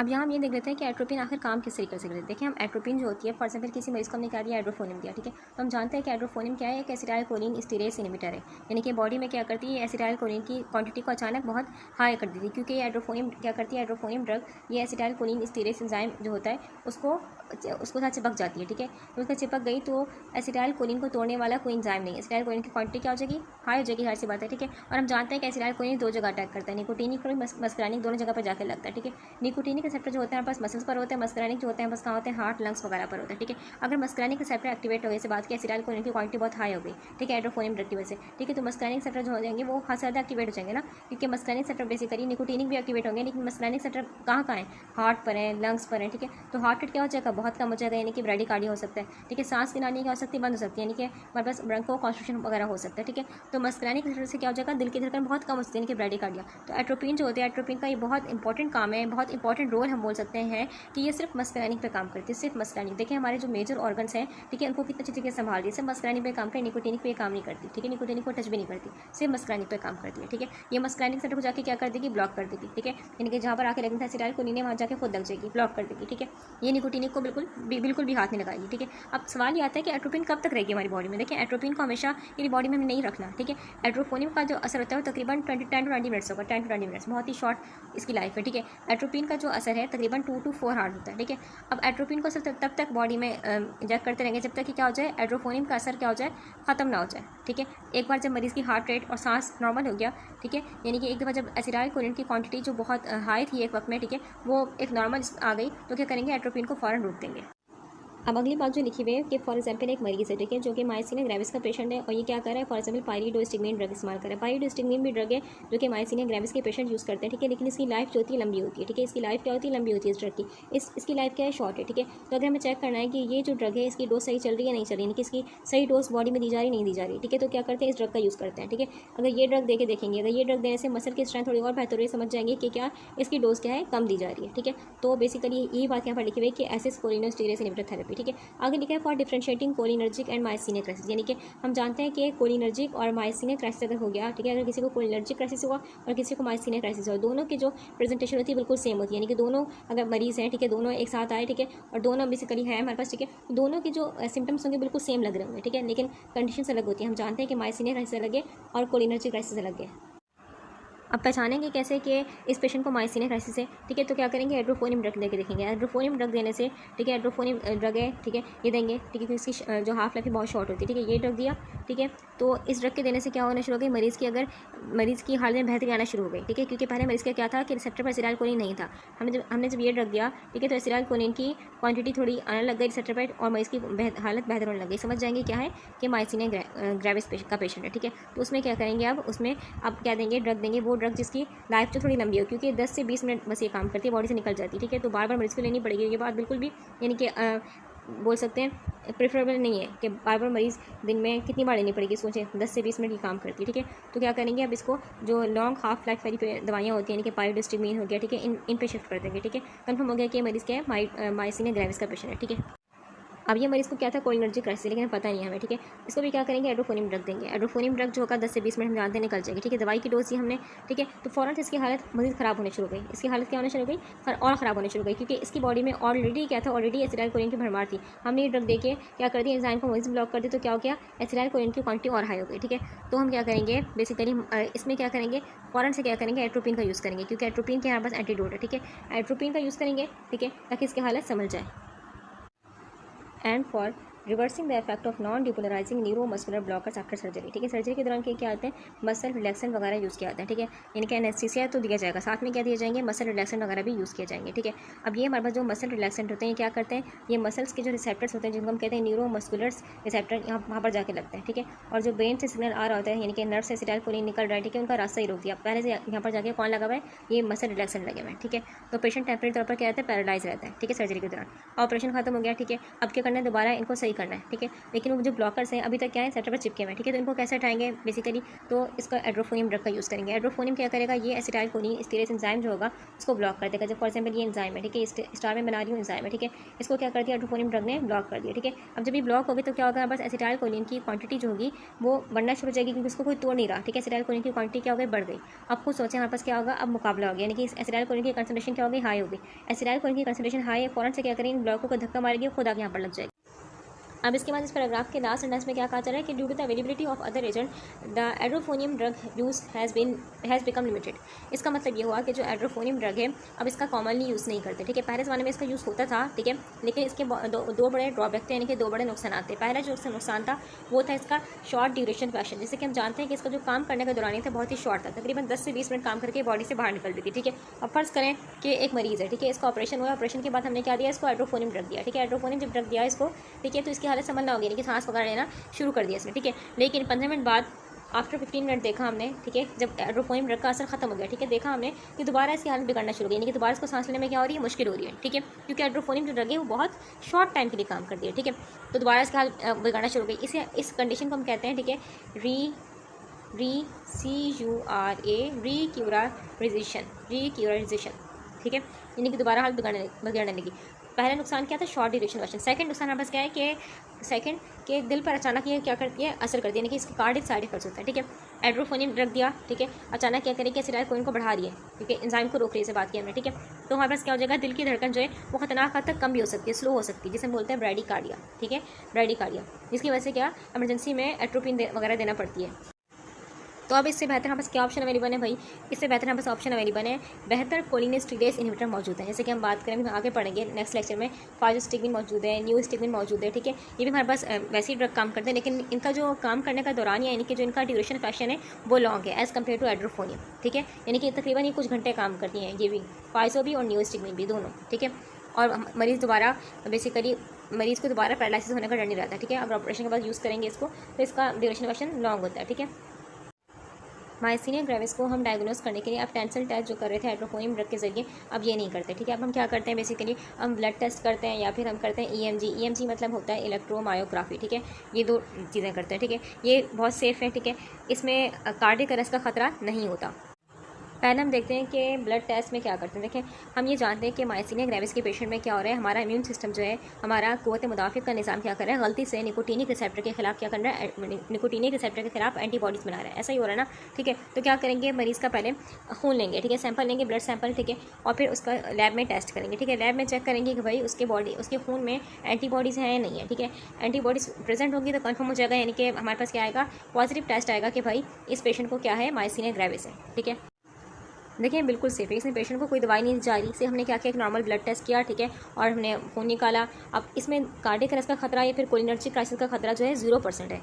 अब यहाँ हम ये देख लेते हैं कि एट्रोपिन आखिर काम किस तरीके से करते हैं। देखिए, हम एट्रोपिन जो होती है, फॉर एग्जाम्पल किसी मरीज़ को हमने क्या दिया, एड्रोफोनियम दिया। ठीक है, तो हम जानते हैं कि एड्रोफोनियम क्या है, एक एसिटाइल कोलिन स्टीरेज इनहिबिटर है, यानी कि बॉडी में क्या करती है, एसिटाइल कोलिन की क्वांटिटी को अचानक बहुत हाई कर देती है, क्योंकि ये एड्रोफोनियम क्या करती है, एड्रोफोनियम ड्रग ये एसिटाइल कोलिन स्टीरेज एंजाइम जो होता है उसको साथ चिपक जाती है। ठीक है, तो उसका चिपक गई तो एसिटाइल कोलिन को तोड़ने वाला कोई एंजाइम नहीं है, एसिटाइल कोलिन की क्वांटिटी क्या हो जाएगी, हाई हो जाएगी, हर सी बात है। ठीक है, और हम जानते हैं कि एसिटाइल कोलिन दो जगह अटैक करता है, निकोटीनिक और मस्कुरानिक, दोनों जगह पर जाकर लगता है। ठीक है, निकोटीनिक रिसेप्टर जो होते हैं हमारे पास मसल्स पर होते हैं, मस्कुरानिक जो होते हैं बस कहाँ होते हैं, हार्ट लंग्स वगैरह पर होते हैं। ठीक है, अगर मस्कुरानिक रिसेप्टर एक्टिवेट हो गए, से बात की एसिटाइल कोलिन की क्वांटिटी बहुत हाई हो गई, ठीक है, एड्रोफोनियम ड्रग की वजह से। ठीक है, तो मस्कुरानिक रिसेप्टर जो हो जाएंगे वो खास ज़्यादा एक्टिवेट हो जाएंगे ना, क्योंकि मस्कुरानिक रिसेप्टर बेसिकली निकोटीनिक भी एक्टिवेट होंगे, लेकिन मस्कुरानिक रिसेप्टर कहाँ है, हार्ट पर है, लंग्स पर है। ठीक है, तो हार्ट रेट क्या हो जाएगा, बहुत कम हो जाएगा, यानी कि ब्रैडीकार्डिया हो सकता है। ठीक है, सांस गिनानी क्या हो सकती है, बंद हो सकती है, यानी कि हमारे पास ब्रोंको कॉन्स्ट्रिक्शन वगैरह हो सकता है। ठीक है, तो मस्कुरानिक रिसेप्टर से क्या हो जाएगा, दिल की धड़कन बहुत कम हो सकती है, यानी कि ब्रैडीकार्डिया। तो एट्रोपिन जो होते हैं, एट्रोपिन का ये बहुत इंपॉर्टेंट काम है, बहुत इंपॉर्टेंट रोल हम बोल सकते हैं कि ये सिर्फ मस्कुरानिक पे काम करती है, सिर्फ मस्कुरानिक। देखिए, हमारे जो मेजर ऑर्गन्स हैं, ठीक है, उनको कितने अच्छी तरीके से संभाल रही है, सिर्फ मस्कुरानिक पे काम करती है, निकोटीनिक पे काम नहीं करती। ठीक है, निकोटीनिक को टच भी नहीं करती, सिर्फ मस्कुरानिक पे काम करती है। ठीक है, ये मस्कुरानिक सेंटर को जाके क्या कर देगी, ब्लॉक कर देगी। ठीक है, यानी कि जहाँ पर आके लगना था एसिटाइल कोलिन वहाँ जाके खुद लग जाएगी, ब्लॉक कर देगी। ठीक है, ये निकोटीनिक को बिल्कुल भी हाथ नहीं लगाएगी। ठीक है, अब सवाल ये आता है कि एट्रोपिन कब तक रहेगी हमारी बॉडी में। देखिए, एट्रोपिन को हमेशा मेरी बॉडी में नहीं रखना। ठीक है, एट्रोफोनियम का जो असर होता है वो तकरीबन 10 to 20 मिनट्स होगा, 10 to 20 मिनट्स, बहुत ही शॉर्ट इसकी लाइफ है। ठीक है, एट्रोपिन का जो असर है तकरीबन 2 to 4 आवर्स होता है। ठीक है, अब एट्रोपिन को सिर्फ तब तक बॉडी में इंजेक्ट करते रहेंगे जब तक कि क्या हो जाए, एड्रोफोनियम का असर क्या हो जाए, खत्म ना हो जाए। ठीक है, एक बार जब मरीज़ की हार्ट रेट और सांस नॉर्मल हो गया, ठीक है, यानी कि एक दफ़ा जब एसिटाइल कोलिन की क्वांटिटी जो बहुत हाई थी एक वक्त में, ठीक है, वो एक नॉर्मल आ गई, तो क्या करेंगे, एट्रोपिन को फ़ौरन रोक देंगे। अब अगली बात जो लिखी हुई है कि फॉर एग्जाम्पल एक मरीज़ है, ठीक है, जो कि माइसीनिया ग्रेविस का पेशेंट है और ये क्या कर रहा है, फॉर एग्जाम्पल पायरिडोस्टिग्मेन ड्रग इस्तेमाल कर रहा है। पायरिडोस्टिग्मेन भी ड्रग है जो कि माइसीनिया ग्रेविस के पेशेंट यूज़ करते हैं। ठीक है, लेकिन इसकी लाइफ जो होती है लंबी होती है। ठीक है, इसकी लाइफ क्या होती है, लंबी होती है इस ड्रग की, इसकी लाइफ क्या है, शॉर्ट है। ठीक है, तो अगर हमें चेक करना है कि ये जो ड्रग है इसकी डोज सही चल रही है नहीं चल रही, यानी कि इसकी सही डोज बॉडी में दी जा रही नहीं दी जा रही। ठीक है, तो क्या करते हैं, इस ड्रग का यूज़ करते हैं। ठीक है, अगर ये ड्रग दे के देखेंगे, अगर ये ड्रग देने से मसल की स्ट्रेंथ थोड़ी और बेहतर हुई, समझ जाएंगे कि क्या इसकी डोज क्या है, कम दी जा रही है। ठीक है, तो बेसिकली यही बात यहाँ पर लिखी हुई है कि एसिस कोलिनोस्टीरेज इनहिबिटर थेरेपी। ग्राफी, ठीक है। आगे लिखा है for differentiating cholinergic and myasthenia crisis, यानी कि हम जानते हैं कि कोलिनर्जिक और माइसीनिया क्राइसिस अगर हो गया, ठीक है, अगर किसी को कोलिनर्जिक क्राइसिस हुआ और किसी को माइसीनिया क्राइसिस हुआ, दोनों की जो प्रेजेंटेशन होती है बिल्कुल सेम होती है, यानी कि दोनों अगर मरीज़ हैं, ठीक है, दोनों एक साथ आए, ठीक है, और दोनों बेसिकली है हमारे पास, ठीक है, दोनों की जो सिम्टम्स होंगे बिल्कुल सेम लग रहे होंगे, ठीक है, लेकिन कंडीशन अलग होती है। हम जानते हैं कि माइसीनिया क्राइसिस अलग है और कोलिनर्जिक क्राइसिस अलग है। अब पहचानेंगे कैसे कि इस पेशेंट को माइसीनिया क्राइसिस है, ठीक है, तो क्या करेंगे, एड्रोफोनियम ड्रग देके देखेंगे। एड्रोफोनियम ड्रग देने से, ठीक है, एड्रोफोनियम ड्रग है, ठीक है, ये देंगे, ठीक है, क्योंकि इसकी जो हाफ लाइफ है बहुत शॉर्ट होती है, ठीक है, ये ड्रग दिया, ठीक है, तो इस ड्रग के देने से क्या होना शुरू हो गई, मरीज़ की हालत में बेहतरी आना शुरू हो गई, ठीक है, क्योंकि पहले मरीज़ का क्या था कि रिसेप्टर पर एसिटाइलकोलिन नहीं था। हमने जब ये ड्रग दिया, ठीक है, तो एसिटाइलकोलिन की क्वांटिटी थोड़ी आने लग गई रिसेप्टर पर और मरीज़ की हालत बेहतर होने लग गई। समझ जाएंगे क्या है कि माइसीनिया ग्रेविस का पेशेंट है, ठीक है, तो उसमें क्या करेंगे, अब उसमें अब क्या देंगे, ड्रग देंगे, वो ड्रग जिसकी लाइफ तो थोड़ी लंबी हो, क्योंकि 10 से 20 मिनट बस ये काम करती है, बॉडी से निकल जाती है, ठीक है, तो बार बार मरीज़ को लेनी पड़ेगी। ये बात बिल्कुल भी यानी कि बोल सकते हैं प्रेफरेबल नहीं है कि बार बार मरीज़ दिन में कितनी बार लेनी पड़ेगी, सोचें 10 से 20 मिनट की काम करती है, ठीक है, तो क्या करेंगे, अब इसको जो लॉन्ग हाफ लाइफ वाली दवाइयाँ होती हैं, यानी कि पाइरोडिस्ट्रीमिन हो गया, ठीक है, इन पे शिफ्ट कर देंगे, ठीक है। कंफर्म हो गया कि मरीज़ क्या है, माइसीनिया ग्रेविस का पेशेंट है, ठीक है। अब ये मरीज़ को क्या था, कोलिनर्जिक क्राइसिस, लेकिन पता नहीं हमें, ठीक है, इसको भी क्या करेंगे, एड्रोफोनियम ड्रग देंगे। एड्रोफोनियम ड्रग जो होगा 10 से 20 मिनट हम जानते हैं निकल जाएगी, ठीक है, दवाई की डोज दी हमने, ठीक है, तो फ़ौरन से इसकी हालत मज़ीद ख़राब होने शुरू हो गई। इसकी हालत क्या होने शुरू हो गई, और ख़राब होने शुरू हो गई, क्योंकि इसकी बॉडी में ऑलरेडी क्या था, ऑलरेडी एसिटाइलकोलिन की भरमार थी। हमने ये ड्रग देके क्या कर दिया, एंजाइम को मरीज़ ब्लॉक कर दी, तो क्या हो गया, एसिटाइलकोलिन की क्वांटिटी और हाई हो गई, ठीक है। तो हम क्या करेंगे, बेसिकली इसमें क्या करेंगे, फ़ौरन से क्या करेंगे, एट्रोपिन का यूज़ करेंगे, क्योंकि एट्रोपिन के हमारे पास एंटीडोट है, ठीक है, एट्रोपिन का यूज़ करेंगे, ठीक है, ताकि इसकी हालत संभल जाए। And for reversing the effect of non depolarising neuromuscular blockers after surgery, ठीक है, सर्जरी के दौरान क्या आते हैं, मसल रिलैक्सेंट वगैरह यूज़ किया जाता है, ठीक है, इनके एनेस्थीसिया तो दिया जाएगा, साथ में क्या दिए जाएंगे, मसल रिलैक्सेंट वगैरह भी यूज़ किए जाएंगे, ठीक है। अब ये हमारे पास जो मसल रिलैक्सेंट होते हैं क्या करते हैं, ये मसल्स के जो रिसेप्टर्स होते हैं जिनको हम कहते हैं न्यूरोमस्कुलर्स रिसेप्टर, वहाँ पर जाके लगते हैं, ठीक है, और जो ब्रेन से सिग्नल आ रहा होता है, यानी कि नर्व से एसिटाइलकोलिन निकल रहा है, ठीक है, उनका रास्ता ही रोक दिया, पहले से यहाँ पर जाके कौन लगा हुआ है, ये मसल रिलैक्सेंट लगे हुए हैं, ठीक है, तो पेशेंट टेम्परेरी तौर पर क्या रहता है, पैरालाइज रहता है, ठीक है, सर्जरी के दौरान। ऑपरेशन खत्म हो गया, ठीक है, अब क्या करना है, दोबारा इनको सही करना है, ठीक है, लेकिन वो जो ब्लॉकर्स हैं अभी तक क्या है, सेटर पर चिपके हुए हैं, ठीक है, तो इनको कैसे हटाएंगे बेसिकली, तो इसका एड्रोफोनियम ड्रग का यूज़ करेंगे। एड्रोफोनियम क्या करेगा, ये एसिटाइलकोलिन स्टीरेज एंजाइम जो होगा उसको ब्लॉक कर देगा। जब फॉर एग्जाम्पल ये एंजाइम है, ठीक है, स्टार में बना रही हूँ एंजाइम है, ठीक है, इसको क्या कर दिया, एड्रोफोनियम ड्रग ने ब्लॉक कर दिया, ठीक है। अब जब ये ब्लॉक होगी तो क्या होगा, बस एसिटाइलकोलिन की क्वांटिटी जो होगी वो बढ़ना शुरू हो जाएगी, क्योंकि उसको कोई तोड़ नहीं रहा, ठीक है, एसिटाइलकोलिन की क्वांटिटी क्या हो गई, बढ़ गई। अब खुद सोचें हमारे पास क्या होगा, अब मुकाबला हो गया, यानी कि एसिटाइलकोलिन की कंसंट्रेशन क्या हो गई, हाई हो गई। एसिटाइलकोलिन की कंसंट्रेशन हाई है, फौरन से क्या करें, इन ब्लॉकों को धक्का मारेगी, खुद आगे यहाँ पर लग जाएगी। अब इसके बाद इस पैराग्राफ के लास्ट सेंटेंस में क्या कहा जा रहा है कि due to the availability of other agent the edrophonium drug use has become limited. इसका मतलब ये हुआ कि जो एड्रोफोनियम ड्रग है अब इसका कॉमनली यूज़ नहीं करते, ठीक है, पहले ज़माने में इसका यूज़ होता था, ठीक है, लेकिन इसके दो बड़े ड्रॉबैक थे, यानी कि दो बड़े नुकसान थे। पहला जो नुकसान था वो था इसका शॉर्ट ड्यूरेशन का एक्शन, जैसे कि हम जानते हैं कि इसका जो काम करने का दौरान था बहुत ही शॉर्ट था, तकरीबन 10 से 20 मिनट काम करके बॉडी से बाहर निकलती थी, ठीक है। अब फर्ज करें कि एक मरीज़ है, ठीक है, इसका ऑपरेशन हुआ, ऑपरेशन के बाद हमने क्या दिया, इसको एड्रोफोनियम ड्रग दिया, ठीक है, एड्रोफोनियम जब ड्रग दिया इसको, ठीक है, तो इसकी हालत संभलना होगी, यानी कि सांस वगैरह लेना शुरू कर दिया इसने, ठीक है, लेकिन 15 मिनट बाद आफ्टर 15 मिनट देखा हमने, ठीक है, जब एड्रोफोनियम ड्रग का असर खत्म हो गया, ठीक है, देखा हमने कि दोबारा इसकी हालत बिगड़ना शुरू हो गई, यानी कि दोबारा इसको सांस लेने में क्या हो रही है, मुश्किल हो रही है, ठीक है, क्योंकि एड्रोफोनियम जो ड्रग है वो बहुत शॉर्ट टाइम के लिए काम करती है, ठीक है, तो दोबारा इसकी हालत बिगड़ना शुरू हो गई। इस कंडीशन को हम कहते हैं, ठीक है, रिक्यूराइजेशन, ठीक है, यानी कि दोबारा हालत बिगड़ने लगी। पहला नुकसान क्या था, शॉर्ट ड्यूरेशन वर्जन। सेकंड नुकसान हमारे पास क्या है कि सेकंड के दिल पर अचानक ये क्या करती है, असर करती है, यानी कि इसके कार्डियक साइड इफेक्ट्स होता है, ठीक है। एड्रोफोनियम ड्रग दिया, ठीक है, अचानक क्या करेगी, एसिटाइलकोलिन को बढ़ा रही है, ठीक है, एंजाइम को रोक रही है, से बात की हमने, ठीक है, तो हमारे पास क्या हो जाएगा, दिल की धड़कन जो है वो खतरनाक हद तक कम भी हो सकती है, स्लो हो सकती है, जिसे हम बोलते हैं ब्रैडीकार्डिया, ठीक है, ब्रैडीकार्डिया, जिसकी वजह से क्या इमरजेंसी में एट्रोपिन वगैरह देना पड़ती है। तो अब इससे बेहतर हमारे पास क्या ऑप्शन अवेलेबल है भाई, इससे बेहतर हमारे पास ऑप्शन अवेलेबल है, बेहतर कोलिनेस्टीरेज इनहिबिटर मौजूद है, जैसे कि हम बात करें, हम आगे पढ़ेंगे नेक्स्ट लेक्चर में, फाइजोस्टिग्मिन मौजूद है, न्यूस्टिग्मिन मौजूद है, ठीक है, ये भी हमारे पास वैसे ही ड्रग काम करते हैं, लेकिन इनका जो काम करने का दौरान या यानी कि जो इनका ड्यूरेशन फैशन है वो लॉन्ग है एज़ कम्पेयर टू एड्रोफोनियम, ठीक है, यानी कि तकरीबन ये कुछ घंटे काम करती हैं, ये भी फाइजो भी और न्यूस्टिग्मिन भी दोनों, ठीक है, और मरीज़ दोबारा बेसिकली मरीज़ को दोबारा पैरालिसिस होने का डर नहीं रहता, ठीक है, अगर ऑपरेशन के बाद यूज़ करेंगे इसको तो इसका ड्यूरेशन फैशन लॉन्ग होता है, ठीक है। माइसीनिया ग्रेविस को हम डायग्नोस करने के लिए अब टेंसिल टेस्ट जो कर रहे थे एड्रोफोनियम ड्रग के जरिए, अब ये नहीं करते, ठीक है, अब हम क्या करते हैं, बेसिकली हम ब्लड टेस्ट करते हैं या फिर हम करते हैं ईएमजी मतलब होता है इलेक्ट्रोमायोग्राफी, ठीक है, ये दो चीज़ें करते हैं, ठीक है, ये बहुत सेफ़ है, ठीक है, इसमें कार्डियक अरेस्ट का खतरा नहीं होता। पहले हम देखते हैं कि ब्लड टेस्ट में क्या करते हैं। देखें, हम ये जानते हैं कि मायसीनिया ग्रेविस के पेशेंट में क्या हो रहा है, हमारा इम्यून सिस्टम जो है, हमारा क़ुव्वत मुदाफ़ित का निज़ाम क्या कर रहा है, गलती से निकोटीनिक रिसेप्टर के खिलाफ क्या कर रहा है, निकोटीनिक रिसेप्टर के खिलाफ एंटीबॉडीज़ बना रहा है। ऐसा ही हो रहा है ना, ठीक है। तो क्या करेंगे, मरीज़ का पहले खून लेंगे, ठीक है, सैंपल लेंगे, ब्लड सैंपल, ठीक है, और फिर उसका लैब में टेस्ट करेंगे, ठीक है। लैब में चेक करेंगे कि भाई उसके खून में एंटीबॉडीज़ हैं या नहीं है, ठीक है। एंटीबॉडीज़ प्रेजेंट होगी तो कन्फर्म हो जाएगा, यानी कि हमारे पास क्या आएगा, पॉजिटिव टेस्ट आएगा कि भाई इस पेशेंट को क्या है, मायसीनिया ग्रेविस है, ठीक है। देखिए बिल्कुल सेफ है, इसमें पेशेंट को कोई दवाई नहीं दी जा रही। इसे हमने क्या किया, एक नॉर्मल ब्लड टेस्ट किया, ठीक है, और हमने खून निकाला। अब इसमें कार्डियक अरेस्ट का खतरा या फिर कोलिनर्जिक क्राइसिस का खतरा जो है 0% है।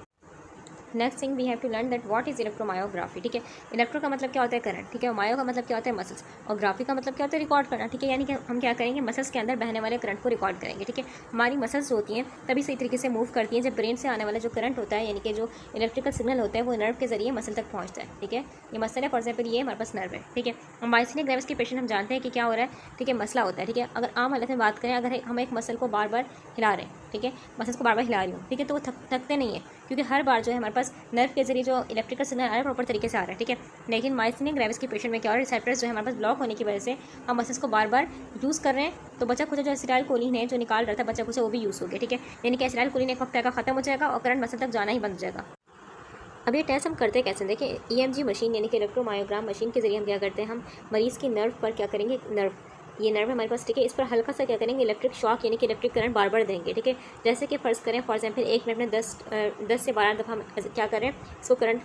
Next thing we have to learn that what is electromyography, ठीक है। इलेक्ट्रो का मतलब क्या होता है, करंट, ठीक है। मायो का मतलब क्या होता है, मसल्स, और ग्राफी का मतलब क्या होता है, रिकॉर्ड करना, ठीक है। यानी कि हम क्या करेंगे, मसल्स के अंदर बहने वाले करंट को रिकॉर्ड करेंगे, ठीक है। हमारी मसल्स होती हैं तभी सही तरीके से मूव करती हैं जब ब्रेन से आने वाला जो करंट होता है, यानी कि जो इलेक्ट्रिकल सिग्नल होता है वो नर्व के जरिए मसल तक पहुँचता है, ठीक है। ये मसल है, फॉर एग्जाम्पल ये हमारे पास नर्व है, ठीक है। मायसीनिया ग्रेविस के पेशेंट हम जानते हैं कि क्या हो रहा है, ठीक है, मसला होता है, ठीक है। अगर आम हालत में बात करें, अगर हम एक मसल को बार बार हिला रहे हैं, ठीक है, मसल्स को बार बार हिला रही हूँ, ठीक है, तो वो थकते नहीं है, क्योंकि हर बार जो है हमारे पास नर्व के जरिए जो इलेक्ट्रिकल सिग्नल आ रहा है प्रॉपर तरीके से आ रहा है, ठीक है। लेकिन मायसीनिया ग्रेविस के पेशेंट में क्या हो रहा है, रिसेप्टर्स जो है हमारे पास ब्लॉक होने की वजह से हम मसल्स को बार बार यूज़ कर रहे हैं, तो बचा खुचा जो एसिटाइल कोलिन है जो निकाल रहा था बचा खुचा वो भी यूज़ हो गया, ठीक है। यानी कि एसिटाइल कोलिन एक वक्त आएगा खत्म हो जाएगा और करंट मसल तक जाना ही बंद हो जाएगा। अब ये टेस्ट हम करते कैसे, देखिए ईएमजी मशीन यानी कि इलेक्ट्रोमायोग्राम मशीन के जरिए हम क्या करते हैं, हम मरीज़ की नर्व पर क्या करेंगे, ये नर्व हमारे पास, ठीक है, इस पर हल्का सा क्या करेंगे, इलेक्ट्रिक शॉक यानी कि इलेक्ट्रिक करंट बार बार देंगे, ठीक है। जैसे कि फ़र्ज़ करें फॉर एग्जांपल 1 मिनट में 10 से 12 दफ़ा हम क्या कर रहे हैं, इसको करंट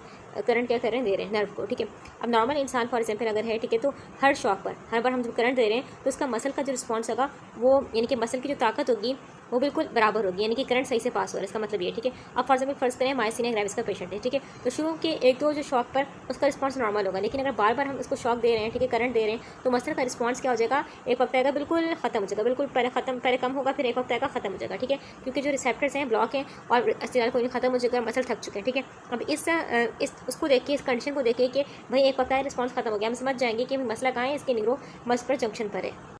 क्या कर रहे हैं, दे रहे हैं नर्व को, ठीक है। अब नॉर्मल इंसान फॉर एग्जांपल अगर है, ठीक है, तो हर शॉक पर हर बार हम जब करंट दे रहे हैं तो उसका मसल का जो रिस्पॉन्स होगा वो, यानी कि मसल की जो ताकत होगी वो बिल्कुल बराबर होगी, यानी कि करंट सही से पास हो रहा है, इसका मतलब ये, ठीक है। अब फॉर एग्जांपल फ़र्ज़ करें मायसीनिया ग्रेविस का पेशेंट है, ठीक है, तो शुरू के 1-2 जो शॉक पर उसका रिस्पॉन्स नॉर्मल होगा, लेकिन अगर बार बार हम उसको शॉक दे रहे हैं, ठीक है, करंट दे रहे हैं, तो मसल का रिस्पॉन्स क्या हो जाएगा, एक वक्त आएगा बिल्कुल खत्म हो जाएगा, बिल्कुल पहले कम होगा, फिर एक वक्त आएगा खत्म हो जाएगा, ठीक है, क्योंकि जो रिसेप्टर्स हैं ब्लॉक हैं और एसिटाइल कोलिन खत्म हो जाएगा, मसल थक चुके हैं, ठीक है। अब इस उसको देखिए, इस कंडीशन को देखिए कि भाई एक वक्त आए रिस्पॉन्स खत्म हो गया, हम समझ जाएंगे कि मसला कहाँ है, इसके न्यूरो मस्कुलर जंक्शन पर है।